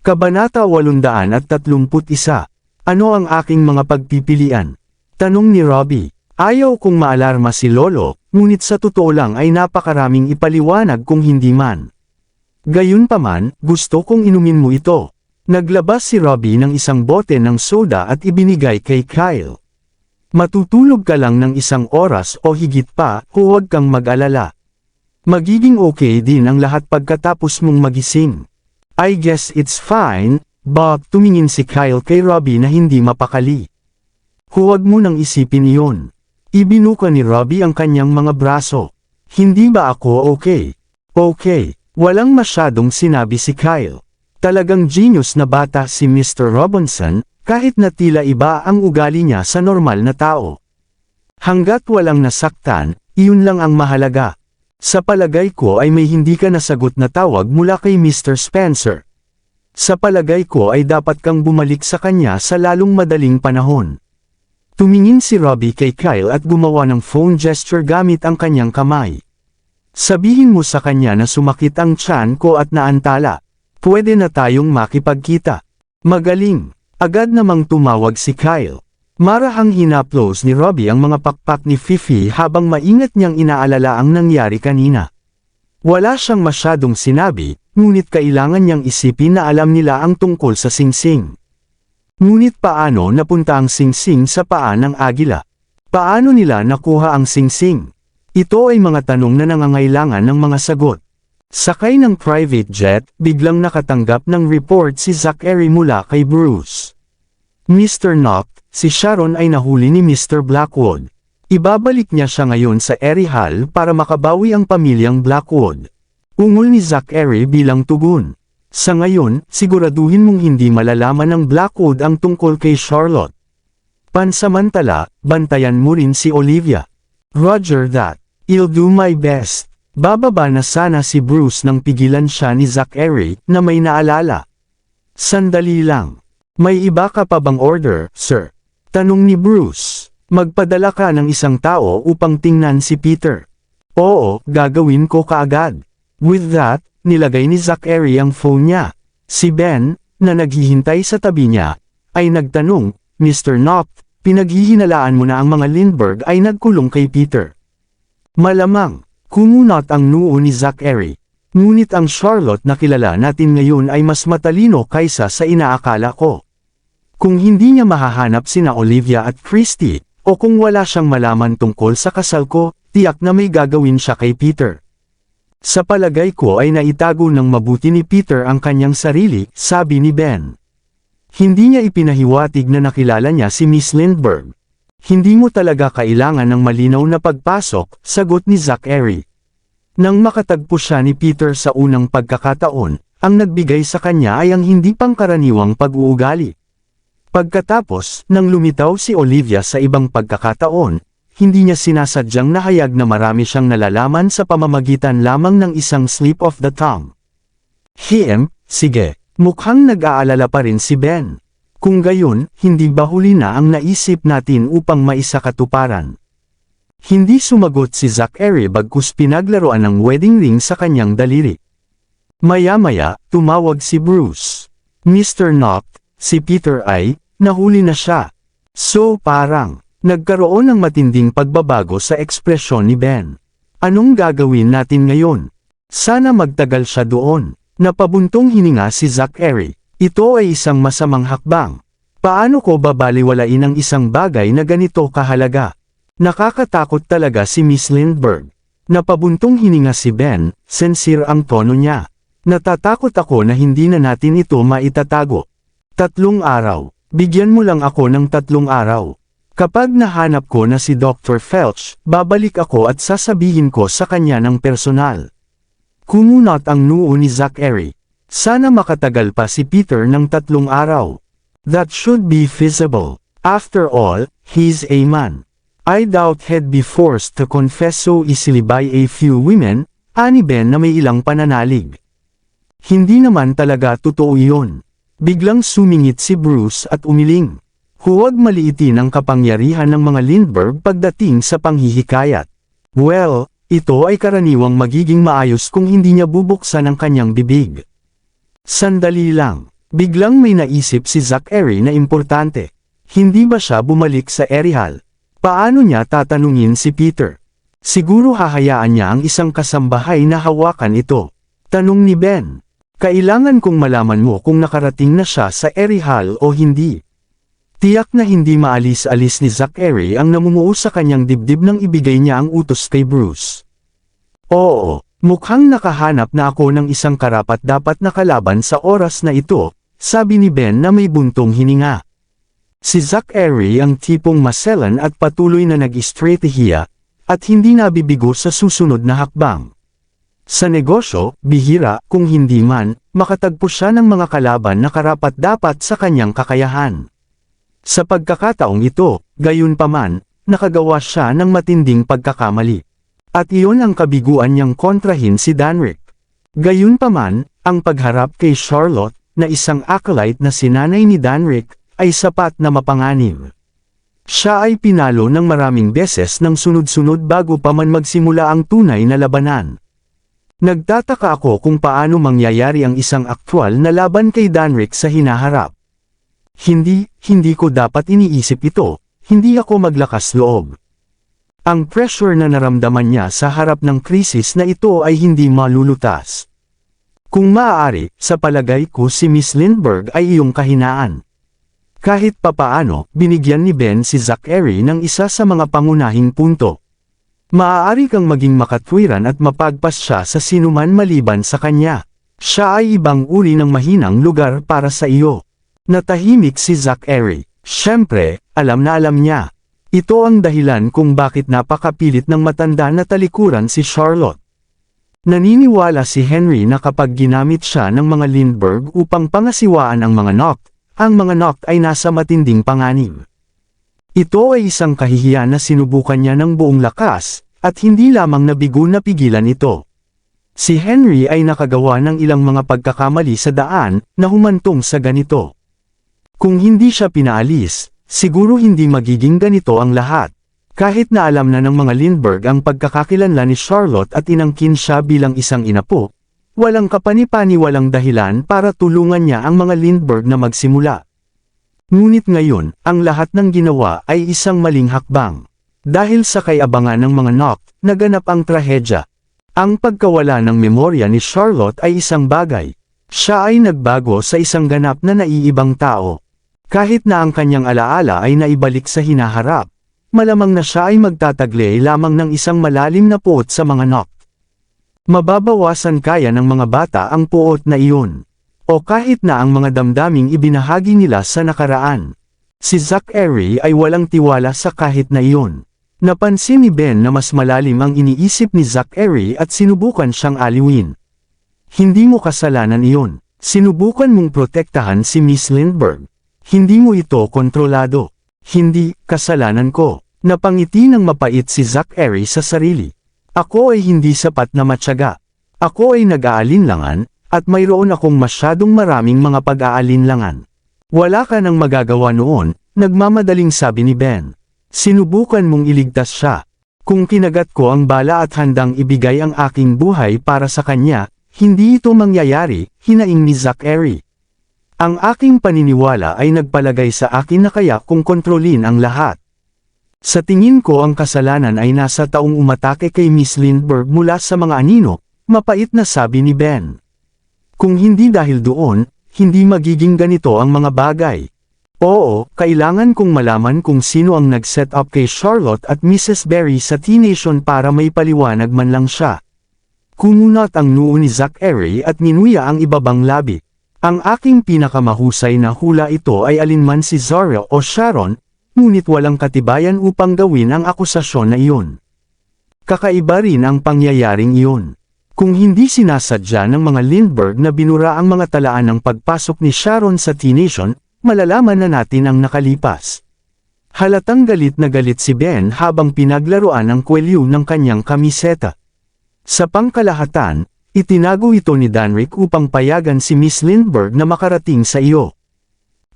Kabanata 831. Ano ang aking mga pagpipilian? Tanong ni Robbie. Ayaw kong maalarma si Lolo, ngunit sa totoo lang ay napakaraming ipaliwanag kung hindi man. Gayunpaman, gusto kong inumin mo ito. Naglabas si Robbie ng isang bote ng soda at ibinigay kay Kyle. Matutulog ka lang ng 1 oras o higit pa, huwag kang mag-alala. Magiging okay din ang lahat pagkatapos mong magising. I guess it's fine, Bob. Tumingin si Kyle kay Robbie na hindi mapakali. Huwag mo nang isipin iyon. Ibinuka ni Robbie ang kanyang mga braso. Hindi ba ako okay? Okay. Walang masyadong sinabi si Kyle. Talagang genius na bata si Mr. Robinson, kahit na tila iba ang ugali niya sa normal na tao. Hanggat walang nasaktan, iyon lang ang mahalaga. Sa palagay ko ay may hindi ka nasagot na tawag mula kay Mr. Spencer. Sa palagay ko ay dapat kang bumalik sa kanya sa lalong madaling panahon. Tumingin si Robbie kay Kyle at gumawa ng phone gesture gamit ang kanyang kamay. Sabihin mo sa kanya na sumakit ang tiyan ko at naantala. Pwede na tayong makipagkita. Magaling. Agad namang tumawag si Kyle. Marahang hinaplos ni Robbie ang mga pakpak ni Fifi habang maingat niyang inaalala ang nangyari kanina. Wala siyang masyadong sinabi, ngunit kailangan niyang isipin na alam nila ang tungkol sa singsing. Ngunit paano napunta ang singsing sa paa ng agila? Paano nila nakuha ang singsing? Ito ay mga tanong na nangangailangan ng mga sagot. Sakay ng private jet, biglang nakatanggap ng report si Zachary mula kay Bruce. Mr. Knopp, si Sharon ay nahuli ni Mr. Blackwood. Ibabalik niya siya ngayon sa Erie Hall para makabawi ang pamilyang Blackwood. Ungol ni Zachary bilang tugon. Sa ngayon, siguraduhin mong hindi malalaman ng Blackwood ang tungkol kay Charlotte. Pansamantala, bantayan mo rin si Olivia. Roger that. I'll do my best. Bababa na sana si Bruce nang pigilan siya ni Zachary na may naalala. Sandali lang. May iba ka pa bang order, sir? Tanong ni Bruce. Magpadala ka ng 1 tao upang tingnan si Peter. Oo, gagawin ko kaagad. With that, nilagay ni Zachary ang phone niya. Si Ben, na naghihintay sa tabi niya, ay nagtanong, Mr. Knopp, pinaghihinalaan mo na ang mga Lindbergh ay nagkulong kay Peter. Malamang, kumunot ang noo ni Zachary. Ngunit ang Charlotte na kilala natin ngayon ay mas matalino kaysa sa inaakala ko. Kung hindi niya mahahanap sina Olivia at Christy, o kung wala siyang malaman tungkol sa kasal ko, tiyak na may gagawin siya kay Peter. Sa palagay ko ay naitago ng mabuti ni Peter ang kanyang sarili, sabi ni Ben. Hindi niya ipinahiwatig na nakilala niya si Miss Lindbergh. Hindi mo talaga kailangan ng malinaw na pagpasok, sagot ni Zachary. Nang makatagpo siya ni Peter sa unang pagkakataon, ang nagbigay sa kanya ay ang hindi pangkaraniwang pag-uugali. Pagkatapos, nang lumitaw si Olivia sa ibang pagkakataon, hindi niya sinasadyang nahayag na marami siyang nalalaman sa pamamagitan lamang ng isang slip of the tongue. Sige, mukhang nag-aalala pa rin si Ben. Kung gayon, hindi ba huli na ang naisip natin upang maisakatuparan? Hindi sumagot si Zachary bagkus pinaglaruan ng wedding ring sa kanyang daliri. Maya-maya, tumawag si Bruce. Mr. Knopp, si Peter ay, nahuli na siya. So parang, nagkaroon ng matinding pagbabago sa ekspresyon ni Ben. Anong gagawin natin ngayon? Sana magtagal siya doon. Napabuntong hininga si Zachary. Ito ay isang masamang hakbang. Paano ko babaliwalain ang isang bagay na ganito kahalaga? Nakakatakot talaga si Miss Lindbergh. Napabuntong hininga si Ben, sincere ang tono niya. Natatakot ako na hindi na natin ito maitatago. 3 araw. Bigyan mo lang ako ng 3 araw. Kapag nahanap ko na si Dr. Felch, babalik ako at sasabihin ko sa kanya ng personal. Kumunot ang noo ni Zachary. Sana makatagal pa si Peter ng 3 araw. That should be feasible. After all, he's a man. I doubt he'd be forced to confess so easily by a few women, ani Ben na may ilang pananalig. Hindi naman talaga totoo iyon. Biglang sumingit si Bruce at umiling. Huwag maliitin ang kapangyarihan ng mga Lindbergh pagdating sa panghihikayat. Well, ito ay karaniwang magiging maayos kung hindi niya bubuksan ang kanyang bibig. Sandali lang. Biglang may naisip si Zachary na importante. Hindi ba siya bumalik sa Erihal? Paano niya tatanungin si Peter? Siguro hahayaan niya ang isang kasambahay na hawakan ito. Tanong ni Ben. Kailangan kong malaman mo kung nakarating na siya sa Erihal o hindi. Tiyak na hindi maalis-alis ni Zachary ang namumuo sa kanyang dibdib nang ibigay niya ang utos kay Bruce. Oo, mukhang nakahanap na ako ng isang karapat-dapat na kalaban sa oras na ito, sabi ni Ben na may buntong hininga. Si Zachary ang tipong maselan at patuloy na nag-estratehiya, at hindi nabibigo sa susunod na hakbang. Sa negosyo, bihira, kung hindi man, makatagpo siya ng mga kalaban na karapat-dapat sa kanyang kakayahan. Sa pagkakataong ito, gayunpaman, nakagawa siya ng matinding pagkakamali. At iyon ang kabiguan niyang kontrahin si Danrick. Gayunpaman, ang pagharap kay Charlotte, na isang acolyte na sinanay ni Danrick, ay sapat na mapanganib. Siya ay pinalo ng maraming beses ng sunod-sunod bago pa man magsimula ang tunay na labanan. Nagtataka ako kung paano mangyayari ang isang aktwal na laban kay Danrick sa hinaharap. Hindi ko dapat iniisip ito, hindi ako maglakas loob. Ang pressure na naramdaman niya sa harap ng krisis na ito ay hindi malulutas. Kung maaari, sa palagay ko si Miss Lindbergh ay iyong kahinaan. Kahit papaano, binigyan ni Ben si Zachary ng isa sa mga pangunahing punto. Maaari kang maging makatwiran at mapagpas siya sa sinuman maliban sa kanya. Siya ay ibang uri ng mahinang lugar para sa iyo. Natahimik si Zachary. Siyempre, alam na alam niya. Ito ang dahilan kung bakit napakapilit ng matanda na talikuran si Charlotte. Naniniwala si Henry na kapag ginamit siya ng mga Lindbergh upang pangasiwaan ang mga Noct, ang mga Noct ay nasa matinding panganib. Ito ay isang kahihiyan na sinubukan niya ng buong lakas, at hindi lamang nabigo na pigilan ito. Si Henry ay nakagawa ng ilang mga pagkakamali sa daan na humantong sa ganito. Kung hindi siya pinaalis, siguro hindi magiging ganito ang lahat. Kahit na alam na ng mga Lindbergh ang pagkakakilanlan ni Charlotte at inangkin siya bilang isang inapo, walang kapani-paniwalang dahilan para tulungan niya ang mga Lindbergh na magsimula. Ngunit ngayon, ang lahat ng ginawa ay isang maling hakbang. Dahil sa kay-abangan ng mga Noct, naganap ang trahedya. Ang pagkawala ng memorya ni Charlotte ay isang bagay. Siya ay nagbago sa isang ganap na naiibang tao. Kahit na ang kanyang alaala ay naibalik sa hinaharap, malamang na siya ay magtataglay lamang ng isang malalim na puot sa mga Noct. Mababawasan kaya ng mga bata ang puot na iyon. O kahit na ang mga damdaming ibinahagi nila sa nakaraan. Si Zachary ay walang tiwala sa kahit na iyon. Napansin ni Ben na mas malalim ang iniisip ni Zachary at sinubukan siyang aliwin. Hindi mo kasalanan iyon. Sinubukan mong protektahan si Miss Lindbergh. Hindi mo ito kontrolado. Hindi, kasalanan ko. Napangiti ng mapait si Zachary sa sarili. Ako ay hindi sapat na matyaga. Ako ay nag-aalinlangan, at mayroon akong masyadong maraming mga pag-aalinlangan. Wala ka nang magagawa noon, nagmamadaling sabi ni Ben. Sinubukan mong iligtas siya. Kung kinagat ko ang bala at handang ibigay ang aking buhay para sa kanya, hindi ito mangyayari, hinaing ni Zachary. Ang aking paniniwala ay nagpalagay sa akin na kaya kung kontrolin ang lahat. Sa tingin ko ang kasalanan ay nasa taong umatake kay Miss Lindbergh mula sa mga anino, mapait na sabi ni Ben. Kung hindi dahil doon, hindi magiging ganito ang mga bagay. Oo, kailangan kong malaman kung sino ang nag-set up kay Charlotte at Mrs. Berry sa T-Nation para may paliwanag man lang siya. Kumunat ang noo ni Zachary at ninuya ang ibabang labi. Ang aking pinakamahusay na hula ito ay alinman si Zara o Sharon, ngunit walang katibayan upang gawin ang akusasyon na iyon. Kakaiba rin ang pangyayaring iyon. Kung hindi sinasadya ng mga Lindbergh na binura ang mga talaan ng pagpasok ni Sharon sa T-Nation, malalaman na natin ang nakalipas. Halatang galit na galit si Ben habang pinaglaruan ang kwelyo ng kanyang kamiseta. Sa pangkalahatan, itinago ito ni Danrick upang payagan si Miss Lindbergh na makarating sa iyo.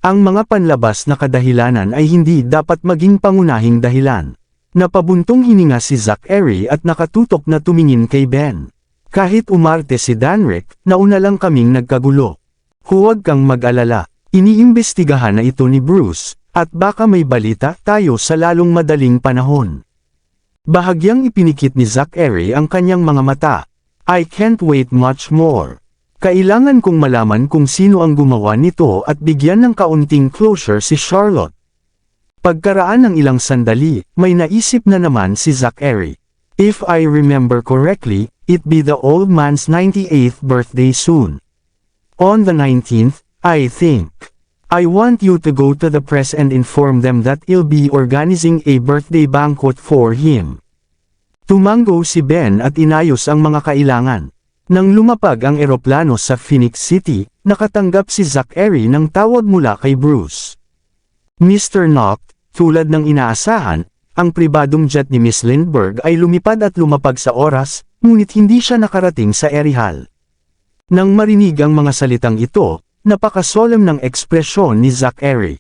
Ang mga panlabas na kadahilanan ay hindi dapat maging pangunahing dahilan. Napabuntong hininga si Zachary at nakatutok na tumingin kay Ben. Kahit umarte si Danrick, nauna lang kaming nagkagulo. Huwag kang mag-alala. Iniimbestigahan na ito ni Bruce, at baka may balita tayo sa lalong madaling panahon. Bahagyang ipinikit ni Zachary ang kanyang mga mata. I can't wait much more. Kailangan kong malaman kung sino ang gumawa nito at bigyan ng kaunting closure si Charlotte. Pagkaraan ng ilang sandali, may naisip na naman si Zachary. If I remember correctly, it be the old man's 98th birthday soon. On the 19th, I think. I want you to go to the press and inform them that I'll be organizing a birthday banquet for him. Tumango si Ben at inayos ang mga kailangan. Nang lumapag ang eroplano sa Phoenix City, nakatanggap si Zachary ng tawag mula kay Bruce. Mr. Knock, tulad ng inaasahan, ang pribadong jet ni Miss Lindbergh ay lumipad at lumapag sa oras, ngunit hindi siya nakarating sa Erihal. Nang marinig ang mga salitang ito, napakasolemn ng ekspresyon ni Zachary.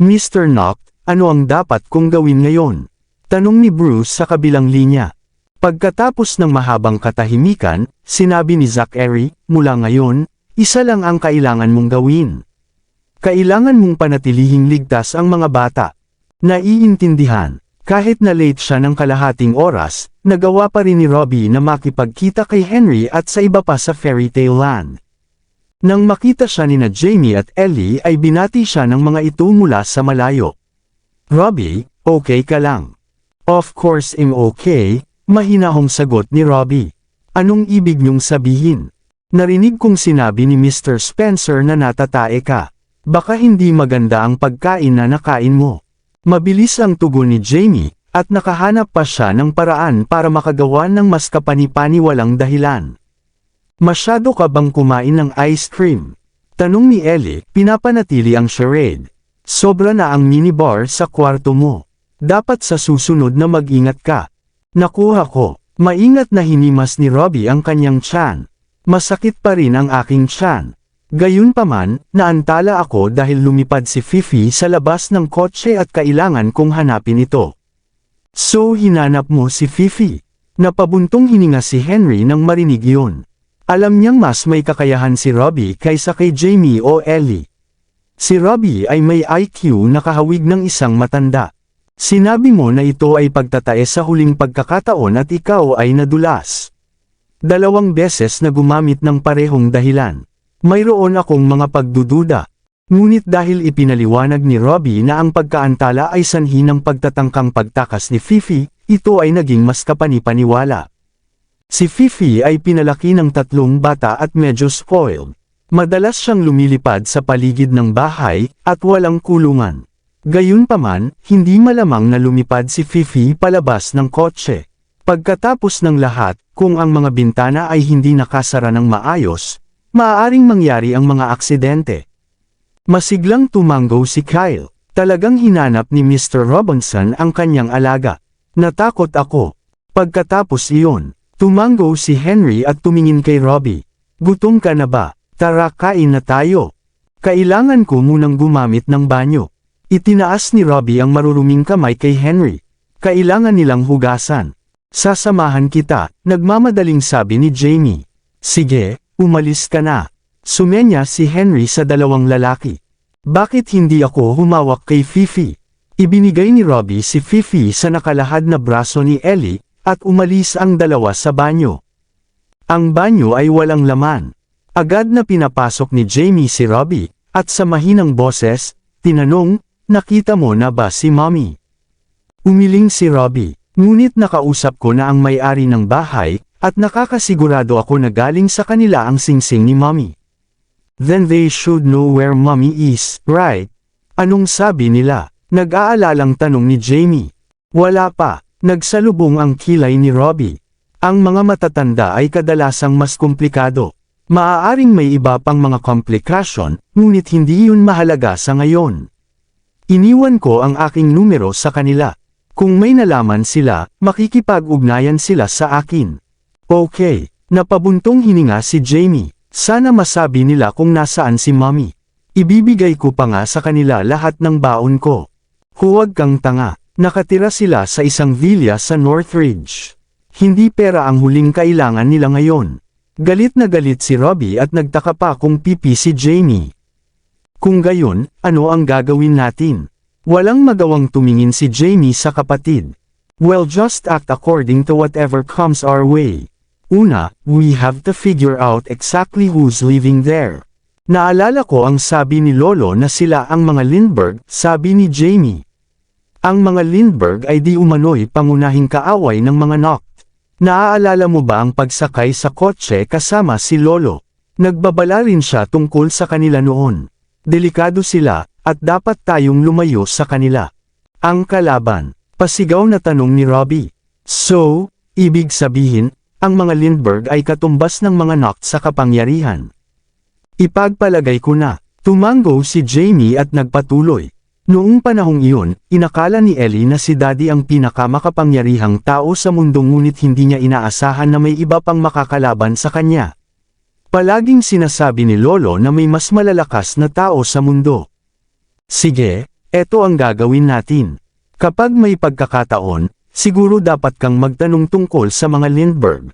Mr. Knock, ano ang dapat kong gawin ngayon? Tanong ni Bruce sa kabilang linya. Pagkatapos ng mahabang katahimikan, sinabi ni Zachary, mula ngayon, isa lang ang kailangan mong gawin. Kailangan mong panatilihing ligtas ang mga bata. Naiintindihan, kahit na late siya ng kalahating oras, nagawa pa rin ni Robbie na makipagkita kay Henry at sa iba pa sa Fairy Tale Land. Nang makita siya ni na Jamie at Ellie ay binati siya ng mga ito mula sa malayo. Robbie, okay ka lang? Of course I'm okay, mahinahong sagot ni Robbie. Anong ibig niyong sabihin? Narinig kong sinabi ni Mr. Spencer na natatae ka. Baka hindi maganda ang pagkain na nakain mo. Mabilis ang tugon ni Jamie, at nakahanap pa siya ng paraan para makagawa ng mas kapani-paniwalang dahilan. Masyado ka bang kumain ng ice cream? Tanong ni Ellie, pinapanatili ang charade. Sobra na ang minibar sa kwarto mo. Dapat sa susunod na mag-ingat ka. Nakuha ko. Maingat na hinimas ni Robbie ang kanyang tiyan. Masakit pa rin ang aking tiyan. Gayunpaman, naantala ako dahil lumipad si Fifi sa labas ng kotse at kailangan kong hanapin ito. So hinanap mo si Fifi. Napabuntong hininga si Henry nang marinig yun. Alam niyang mas may kakayahan si Robbie kaysa kay Jamie o Ellie. Si Robbie ay may IQ na kahawig ng isang matanda. Sinabi mo na ito ay pagtatae sa huling pagkakataon at ikaw ay nadulas. 2 beses na gumamit ng parehong dahilan. Mayroon akong mga pagdududa. Ngunit dahil ipinaliwanag ni Robbie na ang pagkaantala ay sanhi ng pagtatangkang pagtakas ni Fifi, ito ay naging mas kapani-paniwala. Si Fifi ay pinalaki ng 3 bata at medyo spoiled. Madalas siyang lumilipad sa paligid ng bahay, at walang kulungan. Gayunpaman, hindi malamang na lumipad si Fifi palabas ng kotse. Pagkatapos ng lahat, kung ang mga bintana ay hindi nakasara ng maayos, maaaring mangyari ang mga aksidente. Masiglang tumango si Kyle. Talagang hinanap ni Mr. Robinson ang kanyang alaga. Natakot ako. Pagkatapos iyon, tumango si Henry at tumingin kay Robbie. Gutom ka na ba? Tara, kain na tayo. Kailangan ko munang gumamit ng banyo. Itinaas ni Robbie ang maruruming kamay kay Henry. Kailangan nilang hugasan. Sasamahan kita, nagmamadaling sabi ni Jamie. Sige, umalis ka na. Sumenya si Henry sa 2 lalaki. Bakit hindi ako humawak kay Fifi? Ibinigay ni Robbie si Fifi sa nakalahad na braso ni Ellie, at umalis ang 2 sa banyo. Ang banyo ay walang laman. Agad na pinapasok ni Jamie si Robbie, at sa mahinang boses, tinanong, nakita mo na ba si Mommy? Umiling si Robbie, ngunit nakausap ko na ang may-ari ng bahay, at nakakasigurado ako na galing sa kanila ang singsing ni Mommy. Then they should know where Mommy is, right? Anong sabi nila? Nag-aalalang tanong ni Jamie. Wala pa, nagsalubong ang kilay ni Robbie. Ang mga matatanda ay kadalasang mas komplikado. Maaaring may iba pang mga komplikasyon, ngunit hindi yun mahalaga sa ngayon. Iniwan ko ang aking numero sa kanila. Kung may nalaman sila, makikipag-ugnayan sila sa akin. Okay, napabuntong hininga si Jamie. Sana masabi nila kung nasaan si Mommy. Ibibigay ko pa nga sa kanila lahat ng baon ko. Huwag kang tanga. Nakatira sila sa isang villa sa Northridge. Hindi pera ang huling kailangan nila ngayon. Galit na galit si Robbie at nagtaka pa kung pipi si Jamie. Kung gayon, ano ang gagawin natin? Walang magawang tumingin si Jamie sa kapatid. Well, just act according to whatever comes our way. Una, we have to figure out exactly who's living there. Naalala ko ang sabi ni Lolo na sila ang mga Lindbergh, sabi ni Jamie. Ang mga Lindbergh ay di umano'y pangunahing kaaway ng mga Noct. Naaalala mo ba ang pagsakay sa kotse kasama si Lolo? Nagbabala rin siya tungkol sa kanila noon. Delikado sila, at dapat tayong lumayo sa kanila. Ang kalaban, pasigaw na tanong ni Robbie. So, ibig sabihin, ang mga Lindbergh ay katumbas ng mga Noct sa kapangyarihan. Ipagpalagay ko na, tumango si Jamie at nagpatuloy. Noong panahong iyon, inakala ni Ellie na si Daddy ang pinakamakapangyarihang tao sa mundo ngunit hindi niya inaasahan na may iba pang makakalaban sa kanya. Palaging sinasabi ni Lolo na may mas malalakas na tao sa mundo. Sige, eto ang gagawin natin. Kapag may pagkakataon, siguro dapat kang magtanong tungkol sa mga Lindbergh.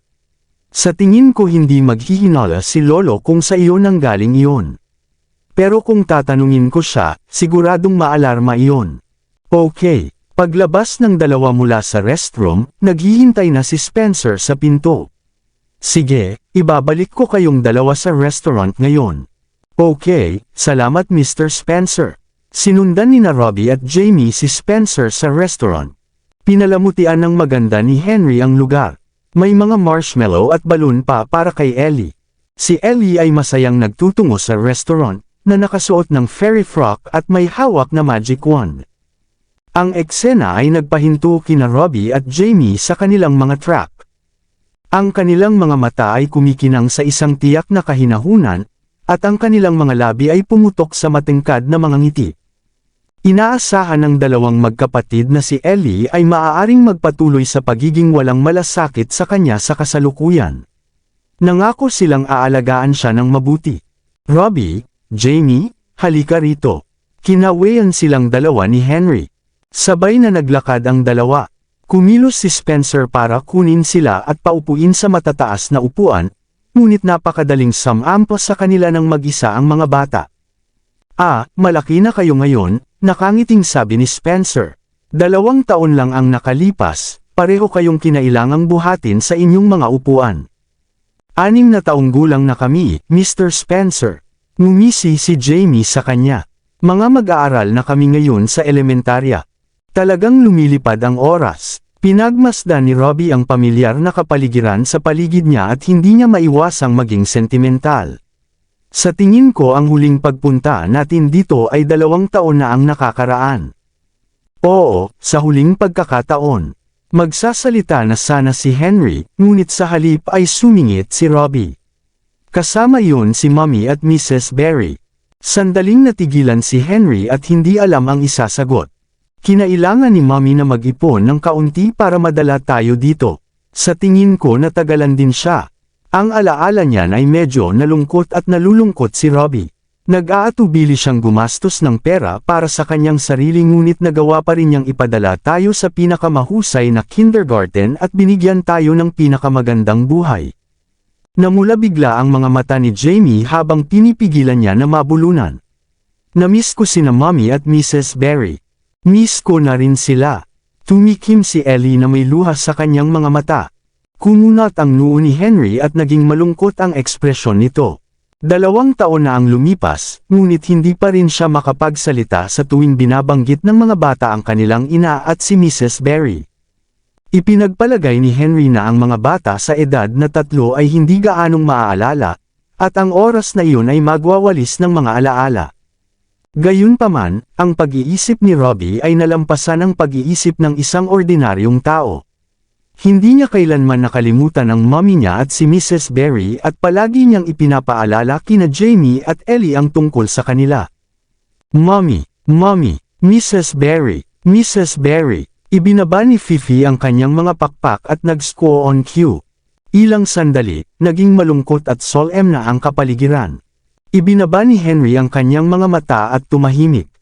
Sa tingin ko hindi maghihinala si Lolo kung sa iyo nanggaling iyon. Pero kung tatanungin ko siya, siguradong maalarma iyon. Okay, paglabas ng dalawa mula sa restroom, naghihintay na si Spencer sa pinto. Sige, ibabalik ko kayong dalawa sa restaurant ngayon. Okay, salamat Mr. Spencer. Sinundan ni na Robbie at Jamie si Spencer sa restaurant. Pinalamutian ng maganda ni Henry ang lugar. May mga marshmallow at balloon pa para kay Ellie. Si Ellie ay masayang nagtutungo sa restaurant, na nakasuot ng fairy frock at may hawak na magic wand. Ang eksena ay nagpahinto kina Robbie at Jamie sa kanilang mga track. Ang kanilang mga mata ay kumikinang sa isang tiyak na kahinahunan, at ang kanilang mga labi ay pumutok sa matingkad na mga ngiti. Inaasahan ng dalawang magkapatid na si Ellie ay maaaring magpatuloy sa pagiging walang malasakit sa kanya sa kasalukuyan. Nangako silang aalagaan siya ng mabuti. Robbie, Jamie, halika rito. Kinawayan silang dalawa ni Henry. Sabay na naglakad ang dalawa. Kumilos si Spencer para kunin sila at paupuin sa matataas na upuan, ngunit napakadaling sumampa sa kanila ng mag-isa ang mga bata. Malaki na kayo ngayon, nakangiting sabi ni Spencer. 2 taon lang ang nakalipas, pareho kayong kinailangang buhatin sa inyong mga upuan. 6 na taong gulang na kami, Mr. Spencer. Ngumisi si Jamie sa kanya. Mga mag-aaral na kami ngayon sa elementarya. Talagang lumilipad ang oras. Pinagmasdan ni Robbie ang pamilyar na kapaligiran sa paligid niya at hindi niya maiwasang maging sentimental. Sa tingin ko ang huling pagpunta natin dito ay 2 taon na ang nakakaraan. Oo, sa huling pagkakataon. Magsasalita na sana si Henry, ngunit sa halip ay sumingit si Robbie. Kasama yun si Mommy at Mrs. Berry. Sandaling natigilan si Henry at hindi alam ang isasagot. Kinailangan ni Mommy na mag-ipon ng kaunti para madala tayo dito. Sa tingin ko natagalan din siya. Ang alaala niyan ay medyo nalungkot at nalulungkot si Robbie. Nag-aatubili siyang gumastos ng pera para sa kanyang sarili ngunit nagawa pa rin niyang ipadala tayo sa pinakamahusay na kindergarten at binigyan tayo ng pinakamagandang buhay. Namula bigla ang mga mata ni Jamie habang pinipigilan niya na mabulunan. Namiss ko sina Mommy at Mrs. Berry. Miss ko na rin sila. Tumikim si Ellie na may luha sa kanyang mga mata. Kumunat ang noo ni Henry at naging malungkot ang ekspresyon nito. 2 taon na ang lumipas, ngunit hindi pa rin siya makapagsalita sa tuwing binabanggit ng mga bata ang kanilang ina at si Mrs. Berry. Ipinagpalagay ni Henry na ang mga bata sa edad na 3 ay hindi gaanong maaalala, at ang oras na iyon ay magwawalis ng mga alaala. Gayunpaman, ang pag-iisip ni Robbie ay nalampasan ang pag-iisip ng isang ordinaryong tao. Hindi niya kailanman nakalimutan ang mommy niya at si Mrs. Berry at palagi niyang ipinapaalala kina Jamie at Ellie ang tungkol sa kanila. Mommy, Mommy, Mrs. Berry, Mrs. Berry. Ibinaba ni Fifi ang kanyang mga pakpak at nag-squaw on cue. Ilang sandali, naging malungkot at solemn na ang kapaligiran. Ibinaba ni Henry ang kanyang mga mata at tumahimik.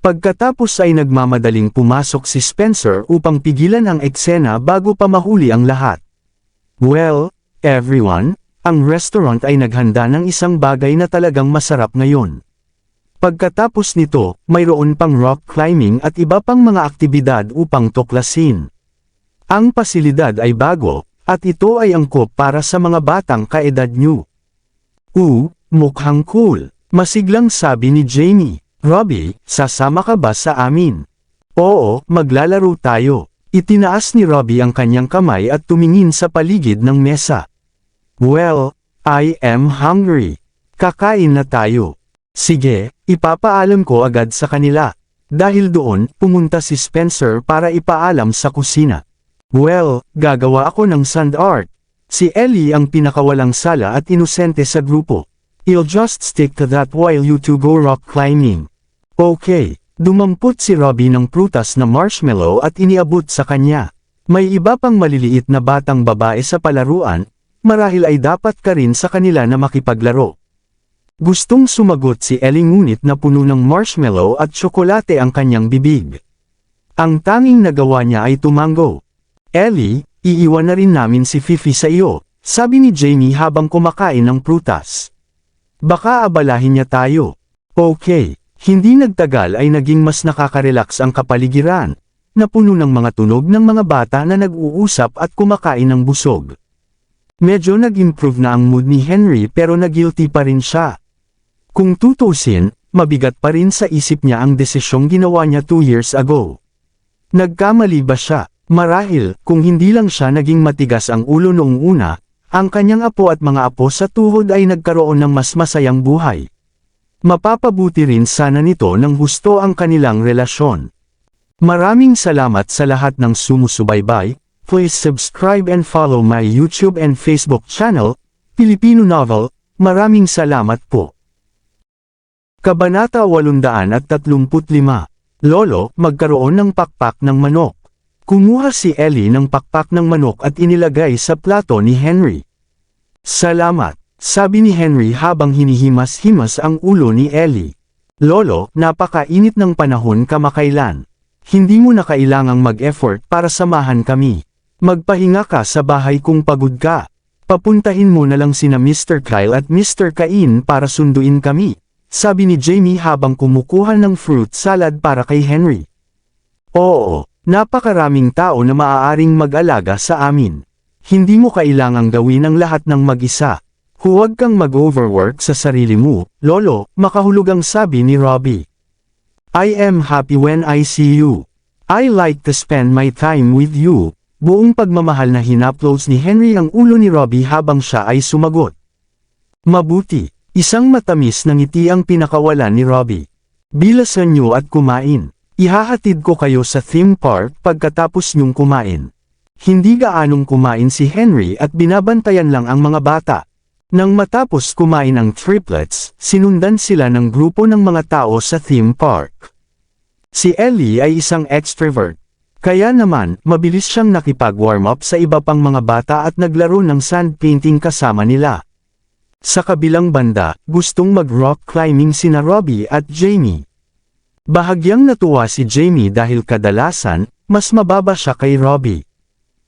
Pagkatapos ay nagmamadaling pumasok si Spencer upang pigilan ang eksena bago pa mahuli ang lahat. Well, everyone, Ang restaurant ay naghanda ng isang bagay na talagang masarap ngayon. Pagkatapos nito, mayroon pang rock climbing at iba pang mga aktibidad upang tuklasin. Ang pasilidad ay bago, at ito ay angkop para sa mga batang kaedad nyo. Mukhang cool, masiglang sabi ni Jamie. Robbie, sasama ka ba sa amin? Oo, maglalaro tayo. Itinaas ni Robbie ang kanyang kamay at tumingin sa paligid ng mesa. Well, I am hungry. Kakain na tayo. Sige, ipapaalam ko agad sa kanila. Dahil doon, pumunta si Spencer para ipaalam sa kusina. Well, gagawa ako ng sand art. Si Ellie ang pinakawalang sala at inosente sa grupo. I'll just stick to that while you two go rock climbing. Okay, dumampot si Robbie ng prutas na marshmallow at iniabot sa kanya. May iba pang maliliit na batang babae sa palaruan, marahil ay dapat ka rin sa kanila na makipaglaro. Gustong sumagot si Ellie ngunit napuno ng marshmallow at tsokolate ang kanyang bibig. Ang tanging nagawa niya ay tumango. Ellie, iiwan na rin namin si Fifi sa iyo, sabi ni Jamie habang kumakain ng prutas. Baka abalahin niya tayo. Okay. Hindi nagtagal ay naging mas nakaka-relax ang kapaligiran, na puno ng mga tunog ng mga bata na nag-uusap at kumakain ng busog. Medyo nag-improve na ang mood ni Henry pero na-guilty pa rin siya. Kung tutusin, mabigat pa rin sa isip niya ang desisyong ginawa niya 2 years ago. Nagkamali ba siya? Marahil, kung hindi lang siya naging matigas ang ulo noong una, ang kanyang apo at mga apo sa tuhod ay nagkaroon ng mas masayang buhay. Mapapabuti rin sana nito ng husto ang kanilang relasyon. Maraming salamat sa lahat ng sumusubaybay. Please subscribe and follow my YouTube and Facebook channel, Filipino Novel. Maraming salamat po. Kabanata 835. Lolo, magkaroon ng pakpak ng manok. Kumuha si Ellie ng pakpak ng manok at inilagay sa plato ni Henry. Salamat. Sabi ni Henry habang hinihimas-himas ang ulo ni Ellie. Lolo, napakainit ng panahon kamakailan. Hindi mo na kailangang mag-effort para samahan kami. Magpahinga ka sa bahay kung pagod ka. Papuntahin mo na lang sina Mr. Kyle at Mr. Cain para sunduin kami, sabi ni Jamie habang kumukuha ng fruit salad para kay Henry. Oo, napakaraming tao na maaaring mag-alaga sa amin. Hindi mo kailangang gawin ang lahat ng mag-isa. Huwag kang mag-overwork sa sarili mo, Lolo, makahulog ang sabi ni Robbie. I am happy when I see you. I like to spend my time with you. Buong pagmamahal na hinaplos ni Henry ang ulo ni Robbie habang siya ay sumagot. Mabuti, isang matamis na ngiti ang pinakawalan ni Robbie. Bilasan niyo at kumain. Ihahatid ko kayo sa theme park pagkatapos niyong kumain. Hindi gaanong kumain si Henry at binabantayan lang ang mga bata. Nang matapos kumain ang triplets, sinundan sila ng grupo ng mga tao sa theme park. Si Ellie ay isang extrovert. Kaya naman, mabilis siyang nakipag-warm up sa iba pang mga bata at naglaro ng sand painting kasama nila. Sa kabilang banda, gustong mag-rock climbing sina Robbie at Jamie. Bahagyang natuwa si Jamie dahil kadalasan, mas mababa siya kay Robbie.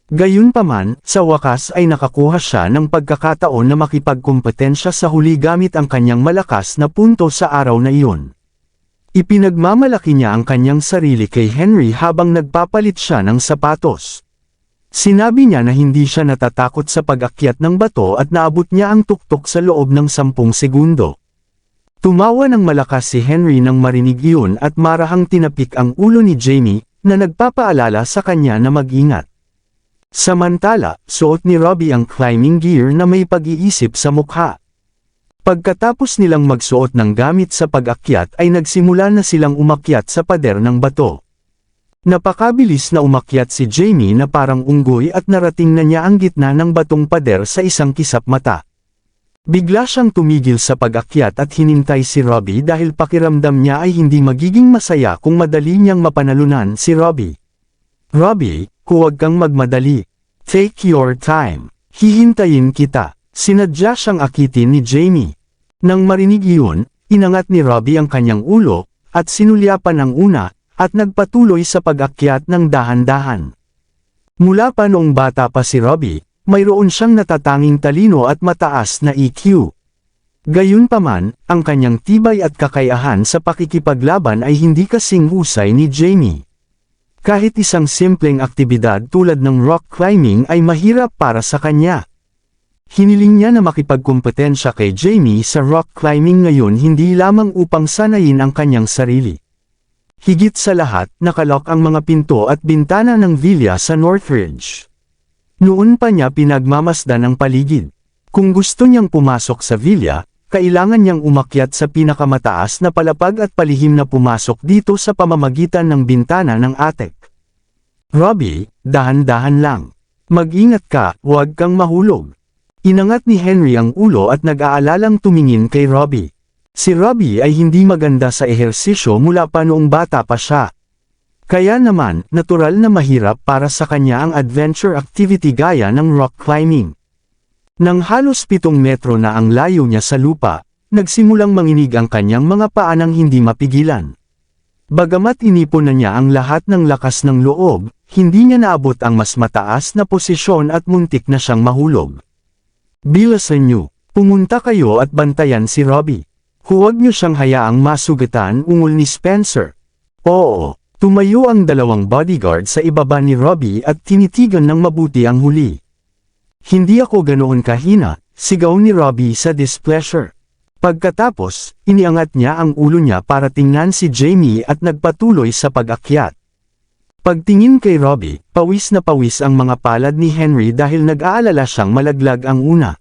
Gayunpaman, sa wakas ay nakakuha siya ng pagkakataon na makipagkompetensya sa huli gamit ang kanyang malakas na punto sa araw na iyon. Ipinagmamalaki niya ang kanyang sarili kay Henry habang nagpapalit siya ng sapatos. Sinabi niya na hindi siya natatakot sa pag-akyat ng bato at naabot niya ang tuktok sa loob ng 10 segundo. Tumawa ng malakas si Henry nang marinig iyon at marahang tinapik ang ulo ni Jamie, na nagpapaalala sa kanya na mag-ingat. Samantala, suot ni Robbie ang climbing gear na may pag-iisip sa mukha. Pagkatapos nilang magsuot ng gamit sa pag-akyat ay nagsimula na silang umakyat sa pader ng bato. Napakabilis na umakyat si Jamie na parang unggoy at narating na niya ang gitna ng batong pader sa isang kisap mata. Bigla siyang tumigil sa pag-akyat at hinintay si Robbie dahil pakiramdam niya ay hindi magiging masaya kung madali niyang mapanalunan si Robbie. Robbie, huwag kang magmadali. Take your time. Hihintayin kita. Sinadya siyang akitin ni Jamie. Nang marinig iyon, inangat ni Robbie ang kanyang ulo, at sinulyapan ang una, at nagpatuloy sa pag-akyat ng dahan-dahan. Mula pa noong bata pa si Robbie, mayroon siyang natatanging talino at mataas na EQ. Gayunpaman, ang kanyang tibay at kakayahan sa pakikipaglaban ay hindi kasing husay ni Jamie. Kahit isang simpleng aktibidad tulad ng rock climbing ay mahirap para sa kanya. Hiniling niya na makipagkumpetensya kay Jamie sa rock climbing ngayon hindi lamang upang sanayin ang kanyang sarili. Higit sa lahat, nakalok ang mga pinto at bintana ng villa sa Northridge. Noon pa niya pinagmamasdan ang paligid. Kung gusto niyang pumasok sa villa, kailangan niyang umakyat sa pinakamataas na palapag at palihim na pumasok dito sa pamamagitan ng bintana ng attic. Robbie, dahan-dahan lang. Mag-ingat ka, huwag kang mahulog. Inangat ni Henry ang ulo at nag-aalalang tumingin kay Robbie. Si Robbie ay hindi maganda sa ehersisyo mula pa noong bata pa siya. Kaya naman, natural na mahirap para sa kanya ang adventure activity gaya ng rock climbing. Nang halos 7 metro na ang layo niya sa lupa, nagsimulang manginig ang kanyang mga paa nang hindi mapigilan. Bagamat inipon na niya ang lahat ng lakas ng loob, hindi niya naabot ang mas mataas na posisyon at muntik na siyang mahulog. Bilisan niyo, pumunta kayo at bantayan si Robbie. Huwag niyo siyang hayaang masugatan, ungol ni Spencer. Oo, tumayo ang 2 bodyguard sa ibaba ni Robbie at tinitigan ng mabuti ang huli. Hindi ako ganoon kahina, sigaw ni Robbie sa displeasure. Pagkatapos, iniangat niya ang ulo niya para tingnan si Jamie at nagpatuloy sa pag-akyat. Pagtingin kay Robbie, pawis na pawis ang mga palad ni Henry dahil nag-aalala siyang malaglag ang una.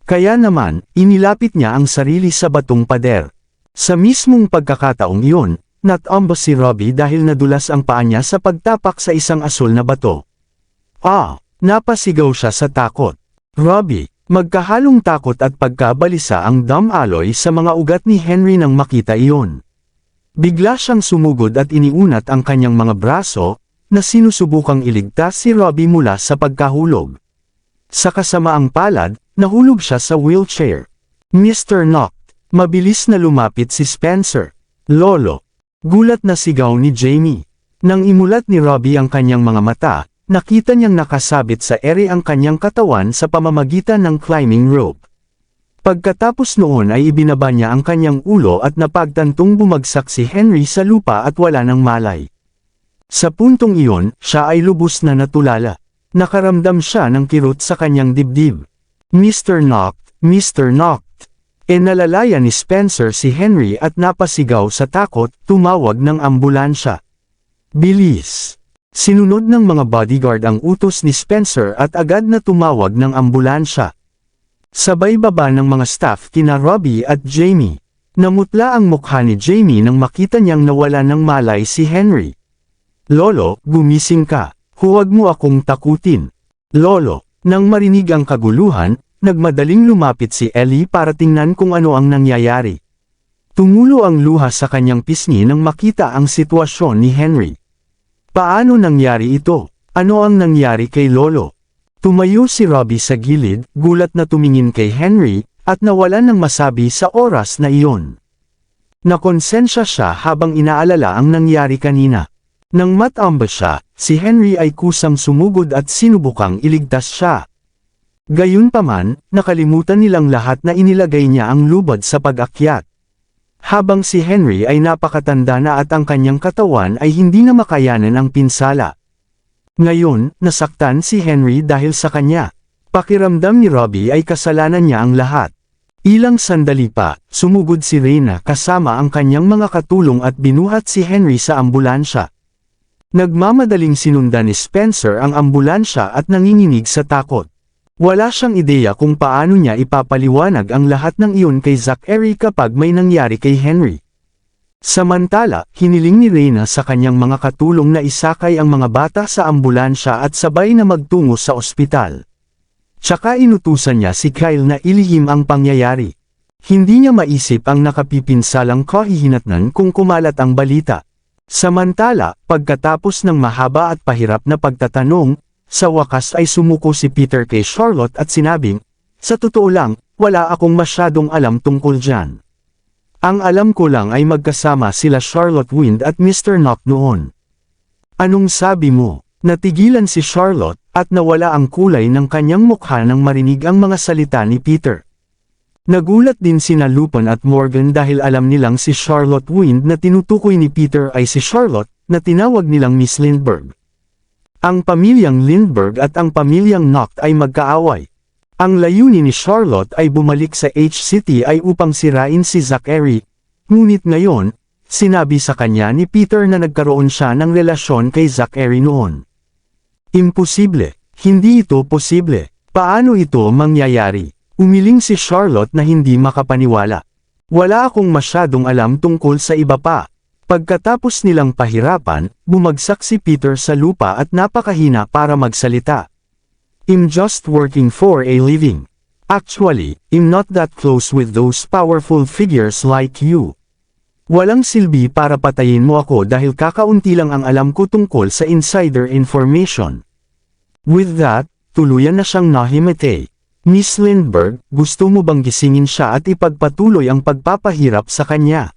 Kaya naman, inilapit niya ang sarili sa batong pader. Sa mismong pagkakataong iyon, natumba si Robbie dahil nadulas ang paa niya sa pagtapak sa isang asul na bato. Napasigaw siya sa takot. Robbie, magkahalong takot at pagkabalisa ang dumaloy sa mga ugat ni Henry nang makita iyon. Bigla siyang sumugod at iniunat ang kanyang mga braso, na sinusubukang iligtas si Robbie mula sa pagkahulog. Sa kasamaang palad, nahulog siya sa wheelchair. Mr. Knocked, mabilis na lumapit si Spencer. Lolo, gulat na sigaw ni Jamie. Nang imulat ni Robbie ang kanyang mga mata, nakita niyang nakasabit sa ere ang kanyang katawan sa pamamagitan ng climbing rope. Pagkatapos noon ay ibinaba niya ang kanyang ulo at napagtantong bumagsak si Henry sa lupa at wala ng malay. Sa puntong iyon, siya ay lubos na natulala. Nakaramdam siya ng kirot sa kanyang dibdib. Mr. Knocked, Mr. Knocked. Nalalaya ni Spencer si Henry at napasigaw sa takot, tumawag ng ambulansya. Bilis! Sinunod ng mga bodyguard ang utos ni Spencer at agad na tumawag ng ambulansya. Sabay baba ng mga staff kina Robbie at Jamie. Namutla ang mukha ni Jamie nang makita niyang nawala ng malay si Henry. Lolo, gumising ka. Huwag mo akong takutin. Lolo, nang marinig ang kaguluhan, nagmadaling lumapit si Ellie para tingnan kung ano ang nangyayari. Tumulo ang luha sa kanyang pisngi nang makita ang sitwasyon ni Henry. Paano nangyari ito? Ano ang nangyari kay Lolo? Tumayo si Robbie sa gilid, gulat na tumingin kay Henry, at nawalan ng masabi sa oras na iyon. Nakonsensya siya habang inaalala ang nangyari kanina. Nang matamba siya, si Henry ay kusang sumugod at sinubukang iligtas siya. Gayunpaman, nakalimutan nilang lahat na inilagay niya ang lubad sa pag-akyat. Habang si Henry ay napakatanda na at ang kanyang katawan ay hindi na makayanan ang pinsala. Ngayon, nasaktan si Henry dahil sa kanya. Pakiramdam ni Robbie ay kasalanan niya ang lahat. Ilang sandali pa, sumugod si Reyna kasama ang kanyang mga katulong at binuhat si Henry sa ambulansya. Nagmamadaling sinundan ni Spencer ang ambulansya at nanginginig sa takot. Wala siyang ideya kung paano niya ipapaliwanag ang lahat ng iyon kay Zachary kapag may nangyari kay Henry. Samantala, hiniling ni Reyna sa kanyang mga katulong na isakay ang mga bata sa ambulansya at sabay na magtungo sa ospital. Tsaka inutusan niya si Kyle na ilihim ang pangyayari. Hindi niya maisip ang nakapipinsalang kahihinatnan kung kumalat ang balita. Samantala, pagkatapos ng mahaba at pahirap na pagtatanong, sa wakas ay sumuko si Peter kay Charlotte at sinabing, "Sa totoo lang, wala akong masyadong alam tungkol dyan. Ang alam ko lang ay magkasama sila Charlotte Wind at Mr. Knock noon." "Anong sabi mo?" Natigilan si Charlotte, at nawala ang kulay ng kanyang mukha nang marinig ang mga salita ni Peter. Nagulat din sina Lupin at Morgan dahil alam nilang si Charlotte Wind na tinutukoy ni Peter ay si Charlotte, na tinawag nilang Miss Lindbergh. Ang pamilyang Lindbergh at ang pamilyang Noct ay magkaaway. Ang layunin ni Charlotte ay bumalik sa H-City ay upang sirain si Zachary, ngunit ngayon, sinabi sa kanya ni Peter na nagkaroon siya ng relasyon kay Zachary noon. Imposible. Hindi ito posible. Paano ito mangyayari? Umiling si Charlotte na hindi makapaniwala. Wala akong masyadong alam tungkol sa iba pa. Pagkatapos nilang pahirapan, bumagsak si Peter sa lupa at napakahina para magsalita. I'm just working for a living. Actually, I'm not that close with those powerful figures like you. Walang silbi para patayin mo ako dahil kakaunti lang ang alam ko tungkol sa insider information. With that, tuluyan na siyang nahimete. Miss Lindbergh, gusto mo bang gisingin siya at ipagpatuloy ang pagpapahirap sa kanya?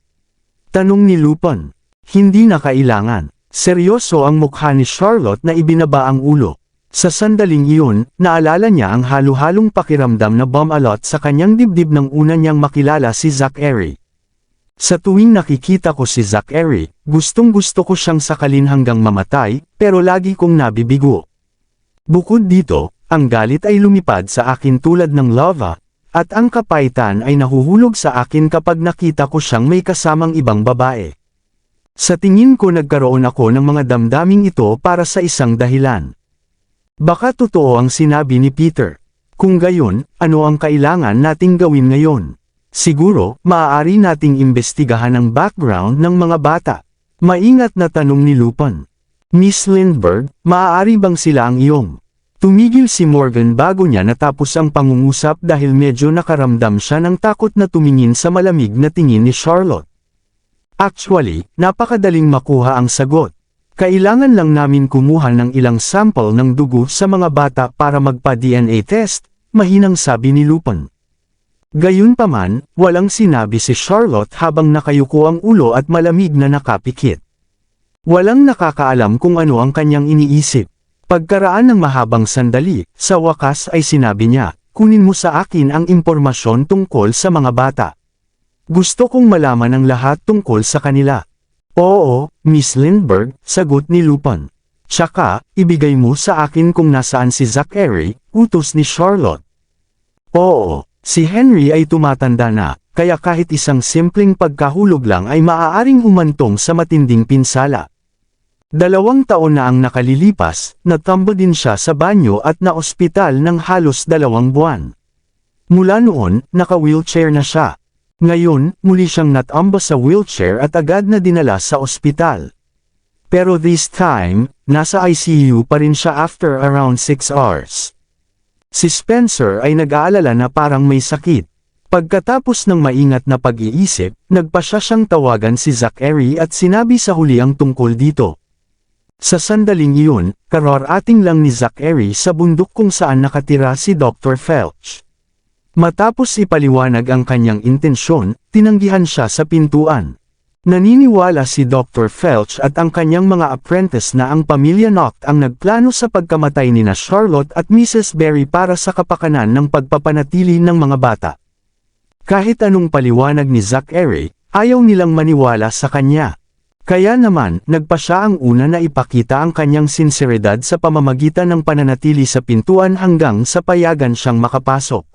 Tanong ni Lupin. Hindi na kailangan. Seryoso ang mukha ni Charlotte na ibinaba ang ulo. Sa sandaling iyon, naalala niya ang halo-halong pakiramdam na bumalot sa kanyang dibdib nang una niyang makilala si Zachary. Sa tuwing nakikita ko si Zachary, gustong-gusto ko siyang sakalin hanggang mamatay, pero lagi kong nabibigo. Bukod dito, ang galit ay lumipad sa akin tulad ng lava, at ang kapaitan ay nahuhulog sa akin kapag nakita ko siyang may kasamang ibang babae. Sa tingin ko nagkaroon ako ng mga damdaming ito para sa isang dahilan. Baka totoo ang sinabi ni Peter. Kung gayon, ano ang kailangan nating gawin ngayon? Siguro, maaari nating imbestigahan ang background ng mga bata. Maingat na tanong ni Lupin. Miss Lindbergh, maaari bang sila ang iyong? Tumigil si Morgan bago niya natapos ang pangungusap dahil medyo nakaramdam siya ng takot na tumingin sa malamig na tingin ni Charlotte. Actually, napakadaling makuha ang sagot. Kailangan lang namin kumuha ng ilang sample ng dugo sa mga bata para magpa-DNA test, mahinang sabi ni Lupin. Gayunpaman, walang sinabi si Charlotte habang nakayuko ang ulo at malamig na nakapikit. Walang nakakaalam kung ano ang kanyang iniisip. Pagkaraan ng mahabang sandali, sa wakas ay sinabi niya, kunin mo sa akin ang impormasyon tungkol sa mga bata. Gusto kong malaman ang lahat tungkol sa kanila. Oo, Miss Lindbergh, sagot ni Lupin. Tsaka, ibigay mo sa akin kung nasaan si Zachary, utos ni Charlotte. Oo, si Henry ay tumatanda na, kaya kahit isang simpleng pagkahulog lang ay maaaring humantong sa matinding pinsala. 2 taon na ang nakalilipas, natambo din siya sa banyo at na-ospital ng halos 2 buwan. Mula noon, naka-wheelchair na siya. Ngayon, muli siyang natambo sa wheelchair at agad na dinala sa ospital. Pero this time, nasa ICU pa rin siya after around 6 hours. Si Spencer ay nag-aalala na parang may sakit. Pagkatapos ng maingat na pag-iisip, nagpasya siyang tawagan si Zachary at sinabi sa huli ang tungkol dito. Sa sandaling iyon, kararating lang ni Zachary sa bundok kung saan nakatira si Dr. Felch. Matapos ipaliwanag ang kanyang intensyon, tinanggihan siya sa pintuan. Naniniwala si Dr. Felch at ang kanyang mga apprentice na ang pamilya Noct ang nagplano sa pagkamatay ni na Charlotte at Mrs. Berry para sa kapakanan ng pagpapanatili ng mga bata. Kahit anong paliwanag ni Zachary, ayaw nilang maniwala sa kanya. Kaya naman, nagpa siya ang una na ipakita ang kanyang sinseridad sa pamamagitan ng pananatili sa pintuan hanggang sa payagan siyang makapasok.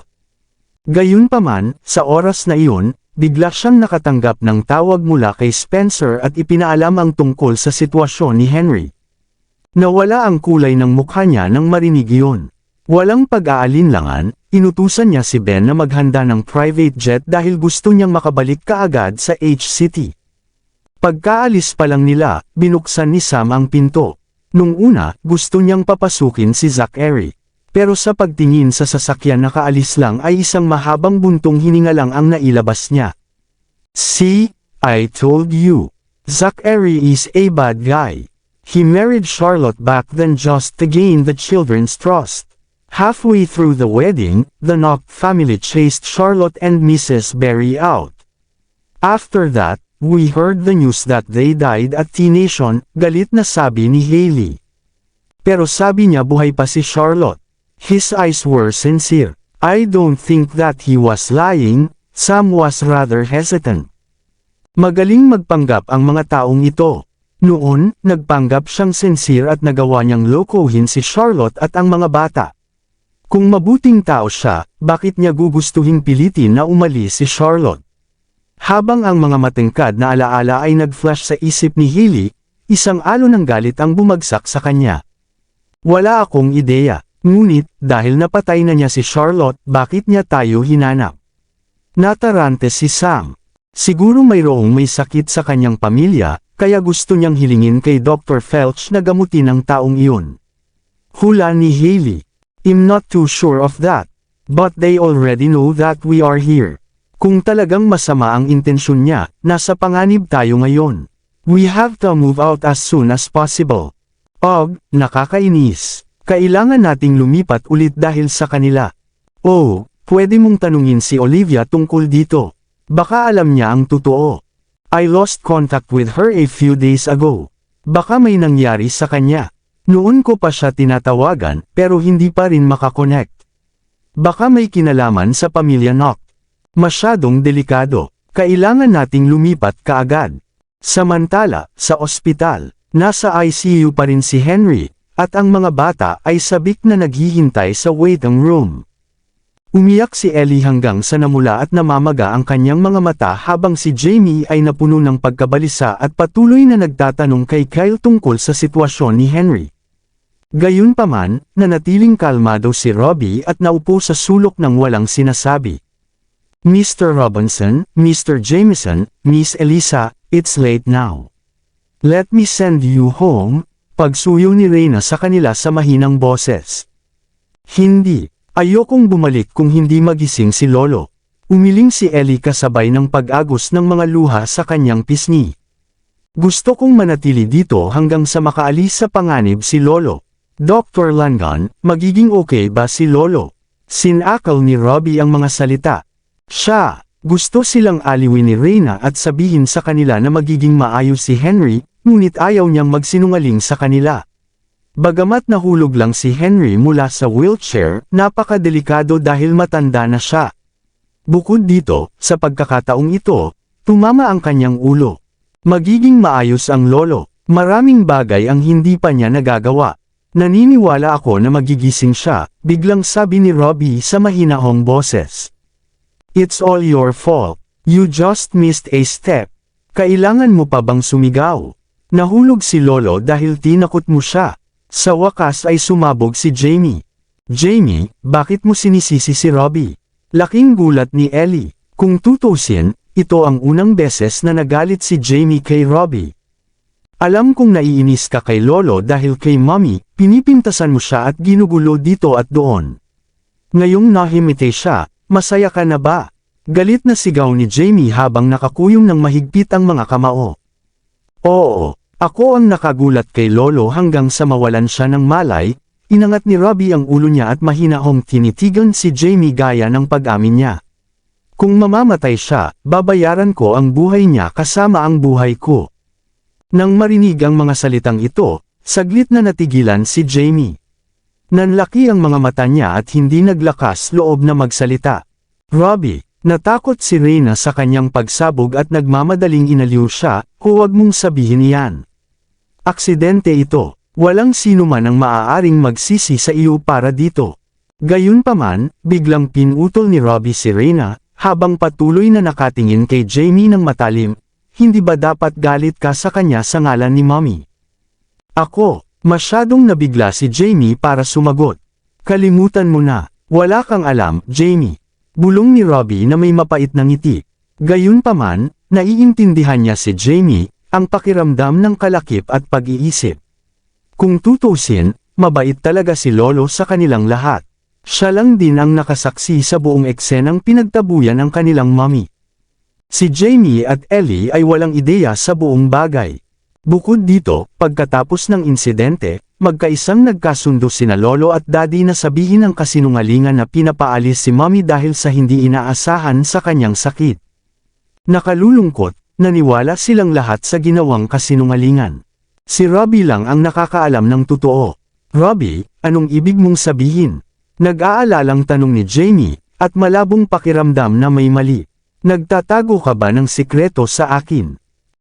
Gayunpaman, sa oras na iyon, bigla siyang nakatanggap ng tawag mula kay Spencer at ipinaalam ang tungkol sa sitwasyon ni Henry. Nawala ang kulay ng mukha niya nang marinig iyon. Walang pag-aalinlangan, inutusan niya si Ben na maghanda ng private jet dahil gusto niyang makabalik kaagad sa H-City. Pagkaalis pa lang nila, binuksan ni Sam ang pinto. Nung una, gusto niyang papasukin si Zachary. Pero sa pagtingin sa sasakyan na kaalis lang ay isang mahabang buntong hininga lang ang nailabas niya. See, I told you. Zachary is a bad guy. He married Charlotte back then just to gain the children's trust. Halfway through the wedding, the Noct family chased Charlotte and Mrs. Berry out. After that, we heard the news that they died at T-Nation, galit na sabi ni Hailey. Pero sabi niya buhay pa si Charlotte. His eyes were sincere. I don't think that he was lying, Sam was rather hesitant. Magaling magpanggap ang mga taong ito. Noon, nagpanggap siyang sincere at nagawa niyang lokohin si Charlotte at ang mga bata. Kung mabuting tao siya, bakit niya gugustuhing pilitin na umalis si Charlotte? Habang ang mga matingkad na alaala ay nag-flash sa isip ni Hailey, isang alon ng galit ang bumagsak sa kanya. Wala akong ideya, ngunit, dahil napatay na niya si Charlotte, bakit niya tayo hinanap? Natarante si Sam. Siguro mayroong may sakit sa kanyang pamilya, kaya gusto niyang hilingin kay Dr. Felch na gamutin ang taong iyon. Hula ni Hailey. I'm not too sure of that. But they already know that we are here. Kung talagang masama ang intensyon niya, nasa panganib tayo ngayon. We have to move out as soon as possible. Nakakainis. Kailangan nating lumipat ulit dahil sa kanila. Oh, pwede mong tanungin si Olivia tungkol dito. Baka alam niya ang totoo. I lost contact with her a few days ago. Baka may nangyari sa kanya. Noon ko pa siya tinatawagan, pero hindi pa rin makakonect. Baka may kinalaman sa pamilya Nock. Masyadong delikado. Kailangan nating lumipat kaagad. Samantala, sa ospital, nasa ICU pa rin si Henry, at ang mga bata ay sabik na naghihintay sa waiting room. Umiyak si Ellie hanggang sa namula at namamaga ang kanyang mga mata habang si Jamie ay napuno ng pagkabalisa at patuloy na nagtatanong kay Kyle tungkol sa sitwasyon ni Henry. Gayunpaman, nanatiling kalmado si Robbie at naupo sa sulok ng walang sinasabi. Mr. Robinson, Mr. Jameson, Miss Elisa, it's late now. Let me send you home, pagsuyo ni Reyna sa kanila sa mahinang boses. Hindi, ayokong bumalik kung hindi magising si Lolo. Umiling si Ellie kasabay ng pag-agos ng mga luha sa kanyang pisngi. Gusto kong manatili dito hanggang sa makaalis sa panganib si Lolo. Dr. Langan, magiging okay ba si Lolo? Sinakal ni Robbie ang mga salita. Siya, gusto silang aliwin ni Reyna at sabihin sa kanila na magiging maayos si Henry, ngunit ayaw niyang magsinungaling sa kanila. Bagamat nahulog lang si Henry mula sa wheelchair, napakadelikado dahil matanda na siya. Bukod dito, sa pagkakataong ito, tumama ang kanyang ulo. Magiging maayos ang lolo, maraming bagay ang hindi pa niya nagagawa. Naniniwala ako na magigising siya, biglang sabi ni Robbie sa mahinahong boses. It's all your fault. You just missed a step. Kailangan mo pa bang sumigaw? Nahulog si Lolo dahil tinakot mo siya. Sa wakas ay sumabog si Jamie. Jamie, bakit mo sinisisi si Robbie? Laking gulat ni Ellie. Kung tutusin, ito ang unang beses na nagalit si Jamie kay Robbie. Alam kong naiinis ka kay Lolo dahil kay Mommy, pinipintasan mo siya at ginugulo dito at doon. Ngayong nahimite siya, masaya ka na ba? Galit na sigaw ni Jamie habang nakakuyong ng mahigpit ang mga kamao. Oo, ako ang nakagulat kay Lolo hanggang sa mawalan siya ng malay. Inangat ni Robbie ang ulo niya at mahinahong tinitigan si Jamie gaya ng pag-amin niya. Kung mamamatay siya, babayaran ko ang buhay niya kasama ang buhay ko. Nang marinig ang mga salitang ito, saglit na natigilan si Jamie. Nanlaki ang mga mata niya at hindi naglakas loob na magsalita. Robbie, natakot si Reyna sa kanyang pagsabog at nagmamadaling inaliw siya, huwag mong sabihin iyan. Aksidente ito, walang sino man ang maaaring magsisi sa iyo para dito. Gayunpaman, biglang pinutol ni Robbie si Reyna, habang patuloy na nakatingin kay Jamie ng matalim. Hindi ba dapat galit ka sa kanya sa ngalan ni Mommy? Ako, masyadong nabigla si Jamie para sumagot. Kalimutan mo na, wala kang alam, Jamie. Bulong ni Robbie na may mapait na ngiti. Gayunpaman, naiintindihan niya si Jamie, ang pakiramdam ng kalakip at pag-iisip. Kung tutusin, mabait talaga si Lolo sa kanilang lahat. Siya lang din ang nakasaksi sa buong eksenang pinagtabuyan ng kanilang mommy. Si Jamie at Ellie ay walang ideya sa buong bagay. Bukod dito, pagkatapos ng insidente, magkaisang nagkasundo sina Lolo at Daddy na sabihin ang kasinungalingan na pinapaalis si Mommy dahil sa hindi inaasahan sa kanyang sakit. Nakalulungkot, naniwala silang lahat sa ginawang kasinungalingan. Si Robbie lang ang nakakaalam ng totoo. Robbie, anong ibig mong sabihin? Nag-aalalang tanong ni Jamie, at malabong pakiramdam na may mali. Nagtatago ka ba ng sikreto sa akin?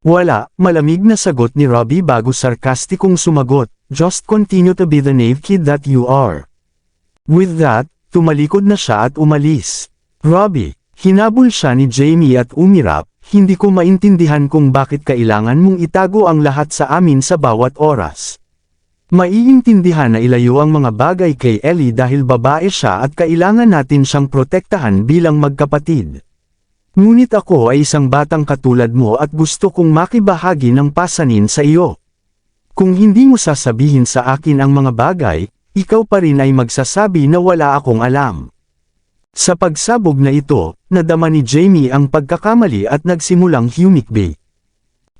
Wala, malamig na sagot ni Robbie bago sarkastikong sumagot, just continue to be the naive kid that you are. With that, tumalikod na siya at umalis. Robbie, hinabol siya ni Jamie at umirap, hindi ko maintindihan kung bakit kailangan mong itago ang lahat sa amin sa bawat oras. Maiintindihan na ilayo ang mga bagay kay Ellie dahil babae siya at kailangan natin siyang protektahan bilang magkapatid. Ngunit ako ay isang batang katulad mo at gusto kong makibahagi ng pasanin sa iyo. Kung hindi mo sasabihin sa akin ang mga bagay, ikaw pa rin ay magsasabi na wala akong alam. Sa pagsabog na ito, nadama ni Jamie ang pagkakamali at nagsimulang humikbi.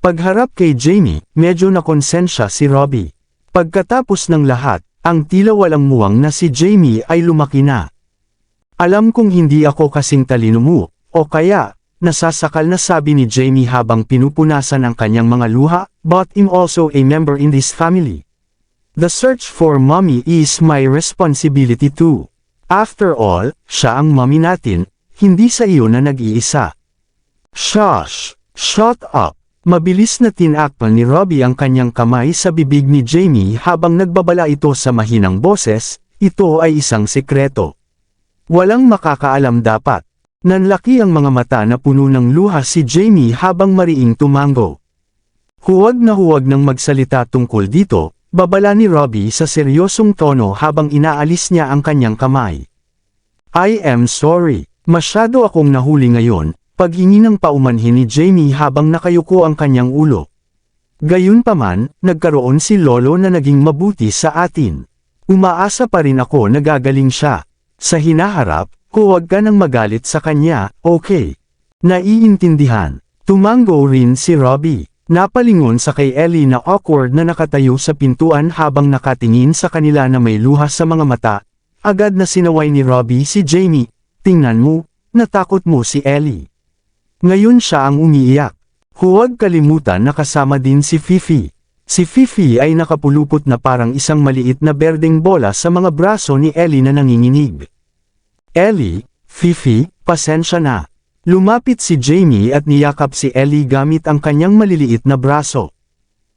Pagharap kay Jamie, medyo nakonsensya si Robbie. Pagkatapos ng lahat, ang tila walang muwang na si Jamie ay lumaki na. Alam kong hindi ako kasing talino mo, o kaya, nasasakal na sabi ni Jamie habang pinupunasan ang kanyang mga luha, but I'm also a member in this family. The search for mommy is my responsibility too. After all, siya ang mommy natin, hindi sa iyo na nag-iisa. Shush! Shut up! Mabilis na tinakpan ni Robbie ang kanyang kamay sa bibig ni Jamie habang nagbabala ito sa mahinang boses, ito ay isang sekreto. Walang makakaalam dapat. Nanlaki ang mga mata na puno ng luha si Jamie habang mariing tumango. Huwag na huwag nang magsalita tungkol dito, babala ni Robbie sa seryosong tono habang inaalis niya ang kanyang kamay. I am sorry, masyado akong nahuli ngayon. Paghingi ng paumanhin ni Jamie habang nakayuko ang kanyang ulo. Gayunpaman, nagkaroon si Lolo na naging mabuti sa atin. Umaasa pa rin ako na gagaling siya. Sa hinaharap, huwag ka nang magalit sa kanya, okay? Naiintindihan. Tumango rin si Robbie. Napalingon sa kay Ellie na awkward na nakatayo sa pintuan habang nakatingin sa kanila na may luha sa mga mata. Agad na sinaway ni Robbie si Jamie. Tingnan mo, natakot mo si Ellie. Ngayon siya ang umiiyak. Huwag kalimutan na kasama din si Fifi. Si Fifi ay nakapulupot na parang isang maliit na berdeng bola sa mga braso ni Ellie na nanginginig. Ellie, Fifi, pasensya na. Lumapit si Jamie at niyakap si Ellie gamit ang kanyang maliliit na braso.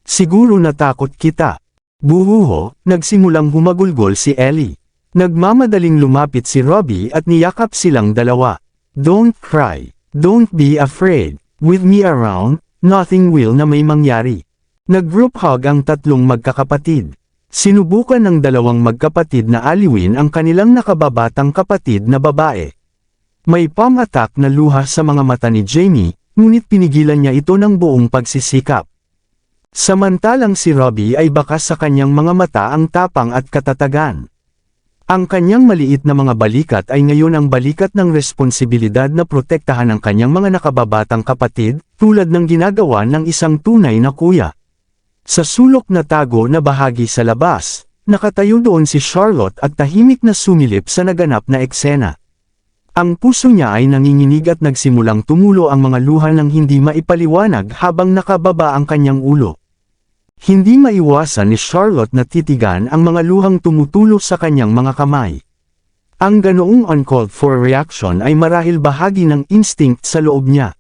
Siguro natakot kita. Buhuho, nagsimulang humagulgol si Ellie. Nagmamadaling lumapit si Robbie at niyakap silang dalawa. Don't cry. Don't be afraid. With me around, nothing will na may mangyari. Nag-group hug ang tatlong magkakapatid. Sinubukan ng dalawang magkapatid na aliwin ang kanilang nakababatang kapatid na babae. May palm attack na luha sa mga mata ni Jamie, ngunit pinigilan niya ito ng buong pagsisikap. Samantalang si Robbie ay bakas sa kanyang mga mata ang tapang at katatagan. Ang kanyang maliit na mga balikat ay ngayon ang balikat ng responsibilidad na protektahan ang kanyang mga nakababatang kapatid, tulad ng ginagawa ng isang tunay na kuya. Sa sulok na tago na bahagi sa labas, nakatayo doon si Charlotte at tahimik na sumilip sa naganap na eksena. Ang puso niya ay nanginginig at nagsimulang tumulo ang mga luha ng hindi maipaliwanag habang nakababa ang kanyang ulo. Hindi maiwasan ni Charlotte na titigan ang mga luhang tumutulo sa kanyang mga kamay. Ang ganoong uncalled for reaction ay marahil bahagi ng instinct sa loob niya.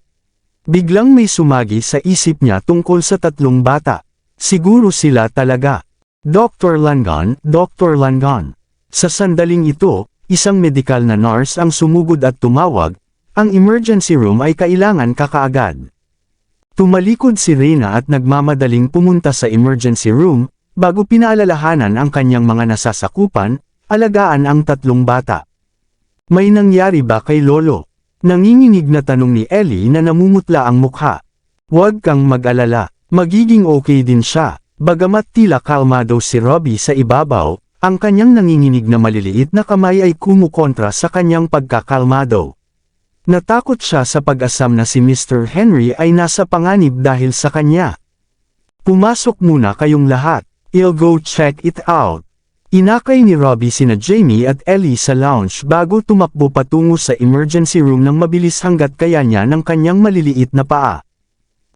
Biglang may sumagi sa isip niya tungkol sa tatlong bata. Siguro sila talaga. Dr. Langan, Dr. Langan. Sa sandaling ito, isang medikal na nurse ang sumugod at tumawag, ang emergency room ay kailangan kakaagad. Tumalikod si Reyna at nagmamadaling pumunta sa emergency room, bago pinaalalahanan ang kanyang mga nasasakupan, alagaan ang tatlong bata. May nangyari ba kay Lolo? Nanginginig na tanong ni Ellie na namumutla ang mukha. Huwag kang mag-alala, magiging okay din siya. Bagamat tila kalmado si Robbie sa ibabaw, ang kanyang nanginginig na maliliit na kamay ay kumukontra sa kanyang pagkakalmado. Natakot siya sa pag-asam na si Mr. Henry ay nasa panganib dahil sa kanya. Pumasok muna kayong lahat, I'll go check it out. Inakay ni Robbie sina Jamie at Ellie sa lounge bago tumakbo patungo sa emergency room ng mabilis hanggat kaya niya ng kanyang maliliit na paa.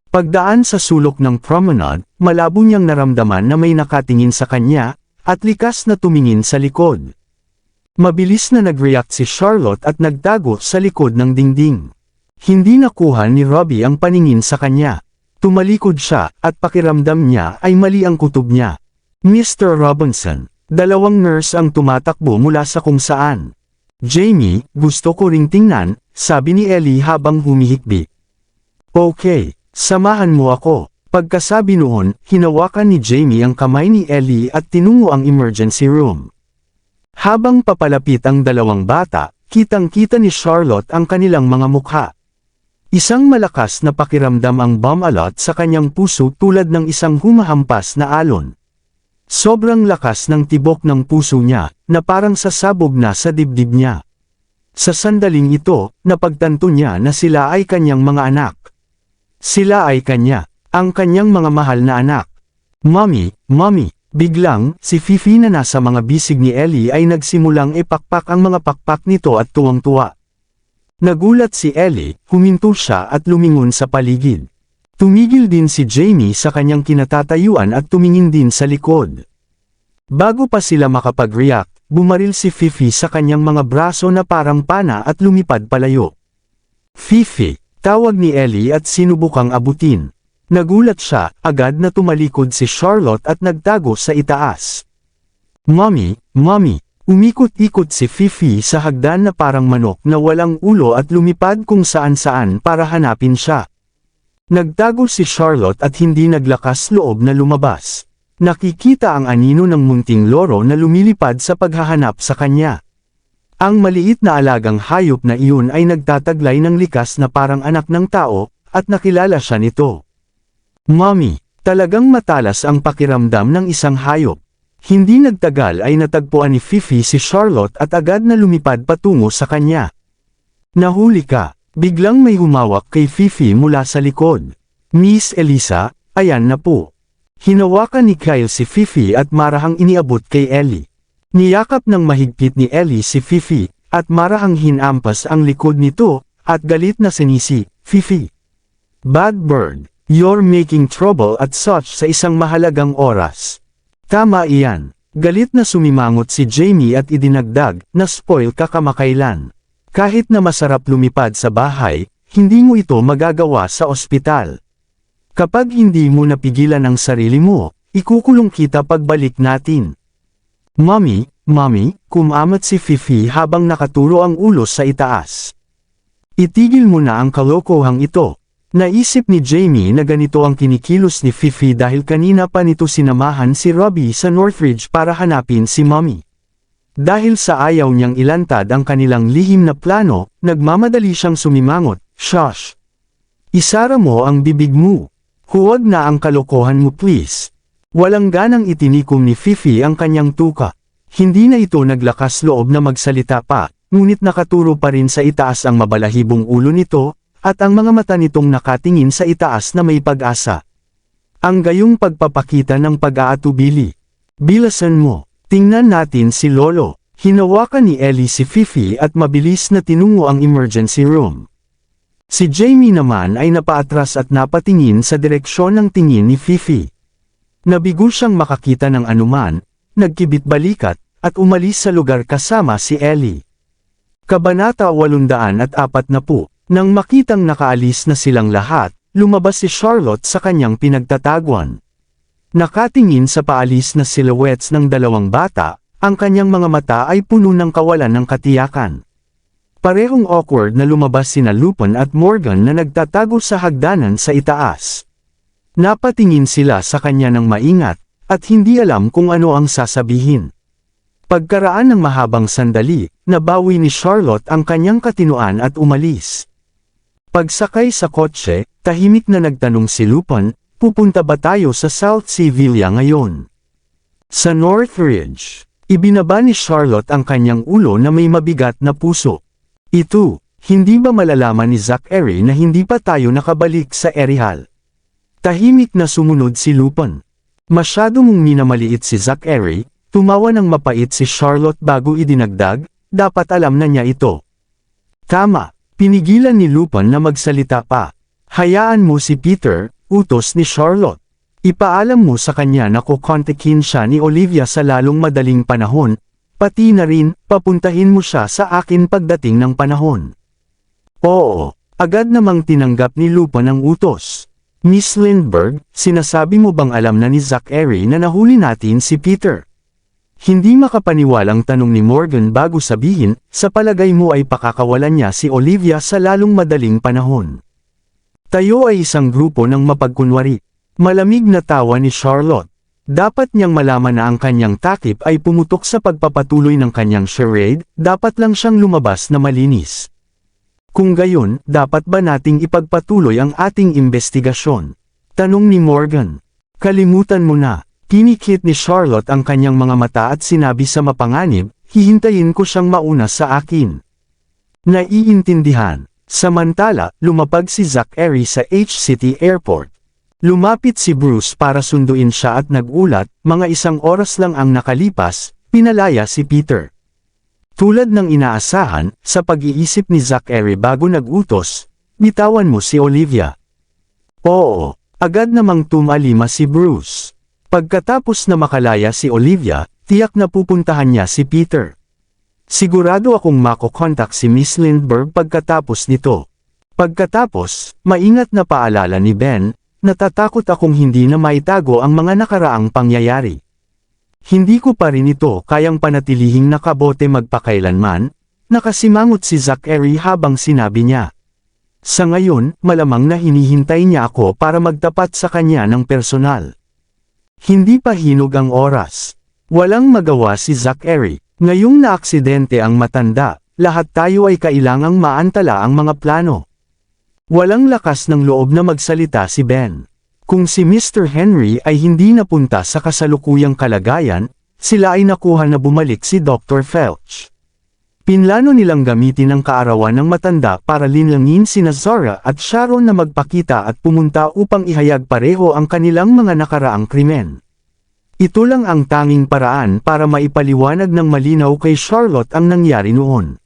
Pagdaan sa sulok ng promenade, malabo niyang naramdaman na may nakatingin sa kanya, at likas na tumingin sa likod. Mabilis na nag-react si Charlotte at nagtago sa likod ng dingding. Hindi nakuha ni Robbie ang paningin sa kanya. Tumalikod siya, at pakiramdam niya ay mali ang kutob niya. Mr. Robinson, dalawang nurse ang tumatakbo mula sa kung saan. Jamie, gusto ko ring tingnan, sabi ni Ellie habang humihikbi. Okay, samahan mo ako. Pagkasabi noon, hinawakan ni Jamie ang kamay ni Ellie at tinungo ang emergency room. Habang papalapit ang dalawang bata, kitang-kita ni Charlotte ang kanilang mga mukha. Isang malakas na pakiramdam ang bumalot sa kanyang puso tulad ng isang humahampas na alon. Sobrang lakas ng tibok ng puso niya, na parang sasabog na sa dibdib niya. Sa sandaling ito, napagtanto niya na sila ay kanyang mga anak. Sila ay kanya. Ang kanyang mga mahal na anak. Mommy, Mommy, biglang, si Fifi na nasa mga bisig ni Ellie ay nagsimulang ipakpak ang mga pakpak nito at tuwang-tuwa. Nagulat si Ellie, huminto siya at lumingon sa paligid. Tumigil din si Jamie sa kanyang kinatatayuan at tumingin din sa likod. Bago pa sila makapag-react, bumaril si Fifi sa kanyang mga braso na parang pana at lumipad palayo. Fifi, tawag ni Ellie at sinubukang abutin. Nagulat siya, agad na tumalikod si Charlotte at nagtago sa itaas. Mommy, Mommy, umikot-ikot si Fifi sa hagdan na parang manok na walang ulo at lumipad kung saan-saan para hanapin siya. Nagtago si Charlotte at hindi naglakas loob na lumabas. Nakikita ang anino ng munting loro na lumilipad sa paghahanap sa kanya. Ang maliit na alagang hayop na iyon ay nagtataglay ng likas na parang anak ng tao, at nakilala siya nito. Mommy, talagang matalas ang pakiramdam ng isang hayop. Hindi nagtagal ay natagpuan ni Fifi si Charlotte at agad na lumipad patungo sa kanya. Nahuli ka, biglang may humawak kay Fifi mula sa likod. Miss Elisa, ayan na po. Hinawakan ni Kyle si Fifi at marahang iniabot kay Ellie. Niyakap ng mahigpit ni Ellie si Fifi, at marahang hinampas ang likod nito, at galit na sinisi, Fifi. Bad bird. You're making trouble at such sa isang mahalagang oras. Tama iyan. Galit na sumimangot si Jamie at idinagdag, na spoil ka kamakailan. Kahit na masarap lumipad sa bahay, hindi mo ito magagawa sa ospital. Kapag hindi mo napigilan ang sarili mo, ikukulong kita pagbalik natin. Mommy, Mommy, kumamat si Fifi habang nakaturo ang ulo sa itaas. Itigil mo na ang kalokohang ito. Naisip ni Jamie na ganito ang kinikilos ni Fifi dahil kanina pa nito sinamahan si Robbie sa Northridge para hanapin si Mommy. Dahil sa ayaw niyang ilantad ang kanilang lihim na plano, nagmamadali siyang sumimangot, Shush! Isara mo ang bibig mo. Huwag na ang kalokohan mo please. Walang ganang itinikom ni Fifi ang kanyang tuka. Hindi na ito naglakas loob na magsalita pa, ngunit nakaturo pa rin sa itaas ang mabalahibong ulo nito, at ang mga mata nitong nakatingin sa itaas na may pag-asa. Ang gayong pagpapakita ng pag-aatubili. Bilasan mo, tingnan natin si Lolo. Hinawakan ni Ellie si Fifi at mabilis na tinungo ang emergency room. Si Jamie naman ay napaatras at napatingin sa direksyon ng tingin ni Fifi. Nabigo siyang makakita ng anuman, nagkibit balikat, at umalis sa lugar kasama si Ellie. Kabanata 840. Nang makitang nakaalis na silang lahat, lumabas si Charlotte sa kanyang pinagtataguan. Nakatingin sa paalis na silhouettes ng dalawang bata, ang kanyang mga mata ay puno ng kawalan ng katiyakan. Parehong awkward na lumabas sina Lupin at Morgan na nagtatago sa hagdanan sa itaas. Napatingin sila sa kanya ng maingat, at hindi alam kung ano ang sasabihin. Pagkaraan ng mahabang sandali, nabawi ni Charlotte ang kanyang katinoan at umalis. Pagsakay sa kotse, tahimik na nagtanong si Lupin, pupunta ba tayo sa South Sea Villa ngayon? Sa Northridge, ibinaba ni Charlotte ang kanyang ulo na may mabigat na puso. Ito, hindi ba malalaman ni Zachary na hindi pa tayo nakabalik sa Erihal? Tahimik na sumunod si Lupin. Masyado mong minamaliit si Zachary, tumawa ng mapait si Charlotte bago idinagdag, dapat alam na niya ito. Tama. Pinigilan ni Lupin na magsalita pa. Hayaan mo si Peter, utos ni Charlotte. Ipaalam mo sa kanya na kukontakin siya ni Olivia sa lalong madaling panahon, pati na rin, papuntahin mo siya sa akin pagdating ng panahon. Oo, agad namang tinanggap ni Lupin ang utos. Miss Lindbergh, sinasabi mo bang alam na ni Zachary na nahuli natin si Peter? Hindi makapaniwalang tanong ni Morgan bago sabihin, sa palagay mo ay pakakawalan niya si Olivia sa lalong madaling panahon. Tayo ay isang grupo ng mapagkunwari. Malamig na tawa ni Charlotte. Dapat niyang malaman na ang kanyang takip ay pumutok sa pagpapatuloy ng kanyang charade, dapat lang siyang lumabas na malinis. Kung gayon, dapat ba nating ipagpatuloy ang ating investigasyon? Tanong ni Morgan. Kalimutan mo na. Pinikit ni Charlotte ang kanyang mga mata at sinabi sa mapanganib, hihintayin ko siyang mauna sa akin. Naiintindihan. Samantala, lumapag si Zachary sa H-City Airport. Lumapit si Bruce para sunduin siya at nagulat, mga isang oras lang ang nakalipas, pinalaya si Peter. Tulad ng inaasahan, sa pag-iisip ni Zachary bago nagutos, bitawan mo si Olivia. Oo, agad namang tumalima si Bruce. Pagkatapos na makalaya si Olivia, tiyak na pupuntahan niya si Peter. Sigurado akong makokontak si Miss Lindbergh pagkatapos nito. Pagkatapos, maingat na paalala ni Ben, natatakot akong hindi na maitago ang mga nakaraang pangyayari. Hindi ko pa rin ito kayang panatilihing nakabote magpakailanman, nakasimangot si Zachary habang sinabi niya. Sa ngayon, malamang na hinihintay niya ako para magtapat sa kanya ng personal. Hindi pa hinog ang oras. Walang magawa si Zachary. Ngayong naaksidente ang matanda, lahat tayo ay kailangang maantala ang mga plano. Walang lakas ng loob na magsalita si Ben. Kung si Mr. Henry ay hindi napunta sa kasalukuyang kalagayan, sila ay nakuha na bumalik si Dr. Felch. Pinlano nilang gamitin ang kaarawan ng matanda para linlangin sina Zora at Sharon na magpakita at pumunta upang ihayag pareho ang kanilang mga nakaraang krimen. Ito lang ang tanging paraan para maipaliwanag ng malinaw kay Charlotte ang nangyari noon.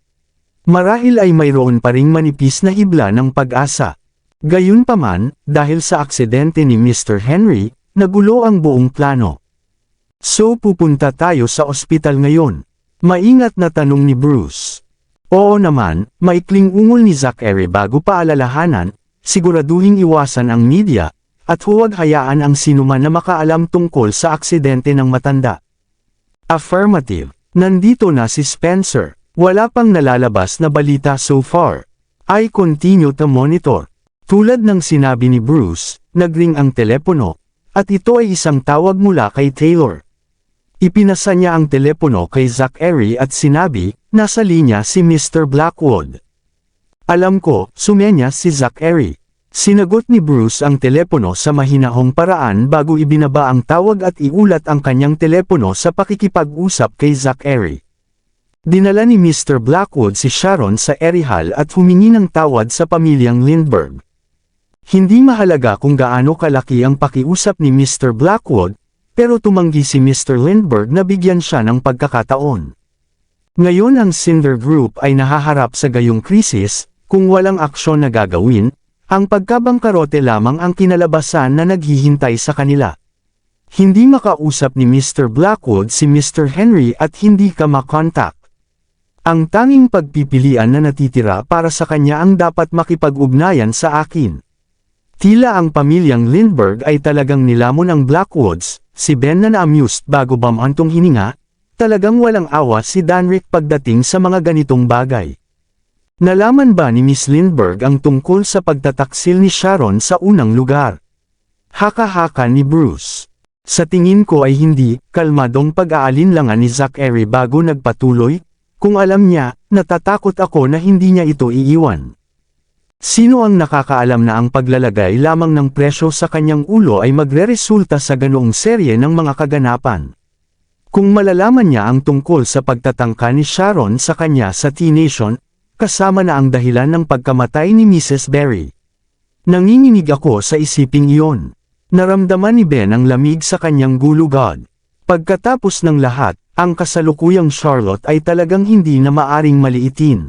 Marahil ay mayroon pa ring manipis na hibla ng pag-asa. Gayunpaman, dahil sa aksidente ni Mr. Henry, nagulo ang buong plano. So pupunta tayo sa ospital ngayon. Maingat na tanong ni Bruce. Oo naman, maikling ungol ni Zachary bago paalalahanan, siguraduhing iwasan ang media, at huwag hayaan ang sinuman na makaalam tungkol sa aksidente ng matanda. Affirmative. Nandito na si Spencer. Wala pang nalalabas na balita so far. I continue to monitor. Tulad ng sinabi ni Bruce, nagring ang telepono, at ito ay isang tawag mula kay Taylor. Ipinasa niya ang telepono kay Zachary at sinabi, nasa linya si Mr. Blackwood. Alam ko, sumenya si Zachary. Sinagot ni Bruce ang telepono sa mahinahong paraan bago ibinaba ang tawag at iulat ang kanyang telepono sa pakikipag-usap kay Zachary. Dinala ni Mr. Blackwood si Sharon sa Erihal at humingi ng tawad sa pamilyang Lindbergh. Hindi mahalaga kung gaano kalaki ang pakiusap ni Mr. Blackwood, pero tumanggi si Mr. Lindbergh na bigyan siya ng pagkakataon. Ngayon ang Cinder Group ay nahaharap sa gayong krisis, kung walang aksyon na gagawin, ang pagkabangkarote lamang ang kinalabasan na naghihintay sa kanila. Hindi makausap ni Mr. Blackwood si Mr. Henry at hindi ka makontak. Ang tanging pagpipilian na natitira para sa kanya ang dapat makipag-ugnayan sa akin. Tila ang pamilyang Lindbergh ay talagang nilamon ang Blackwoods, si Ben na na-amused bago bamantong hininga, talagang walang awa si Danrick pagdating sa mga ganitong bagay. Nalaman ba ni Miss Lindbergh ang tungkol sa pagtataksil ni Sharon sa unang lugar? Haka-haka ni Bruce. Sa tingin ko ay hindi, kalmadong pag-aalinlangan ni Zachary bago nagpatuloy, kung alam niya, natatakot ako na hindi niya ito iiwan. Sino ang nakakaalam na ang paglalagay lamang ng presyo sa kanyang ulo ay magreresulta sa ganoong serye ng mga kaganapan? Kung malalaman niya ang tungkol sa pagtatangka ni Sharon sa kanya sa T-Nation, kasama na ang dahilan ng pagkamatay ni Mrs. Berry. Nanginginig ako sa isiping iyon. Naramdaman ni Ben ang lamig sa kanyang gulugod. Pagkatapos ng lahat, ang kasalukuyang Charlotte ay talagang hindi na maaring maliitin.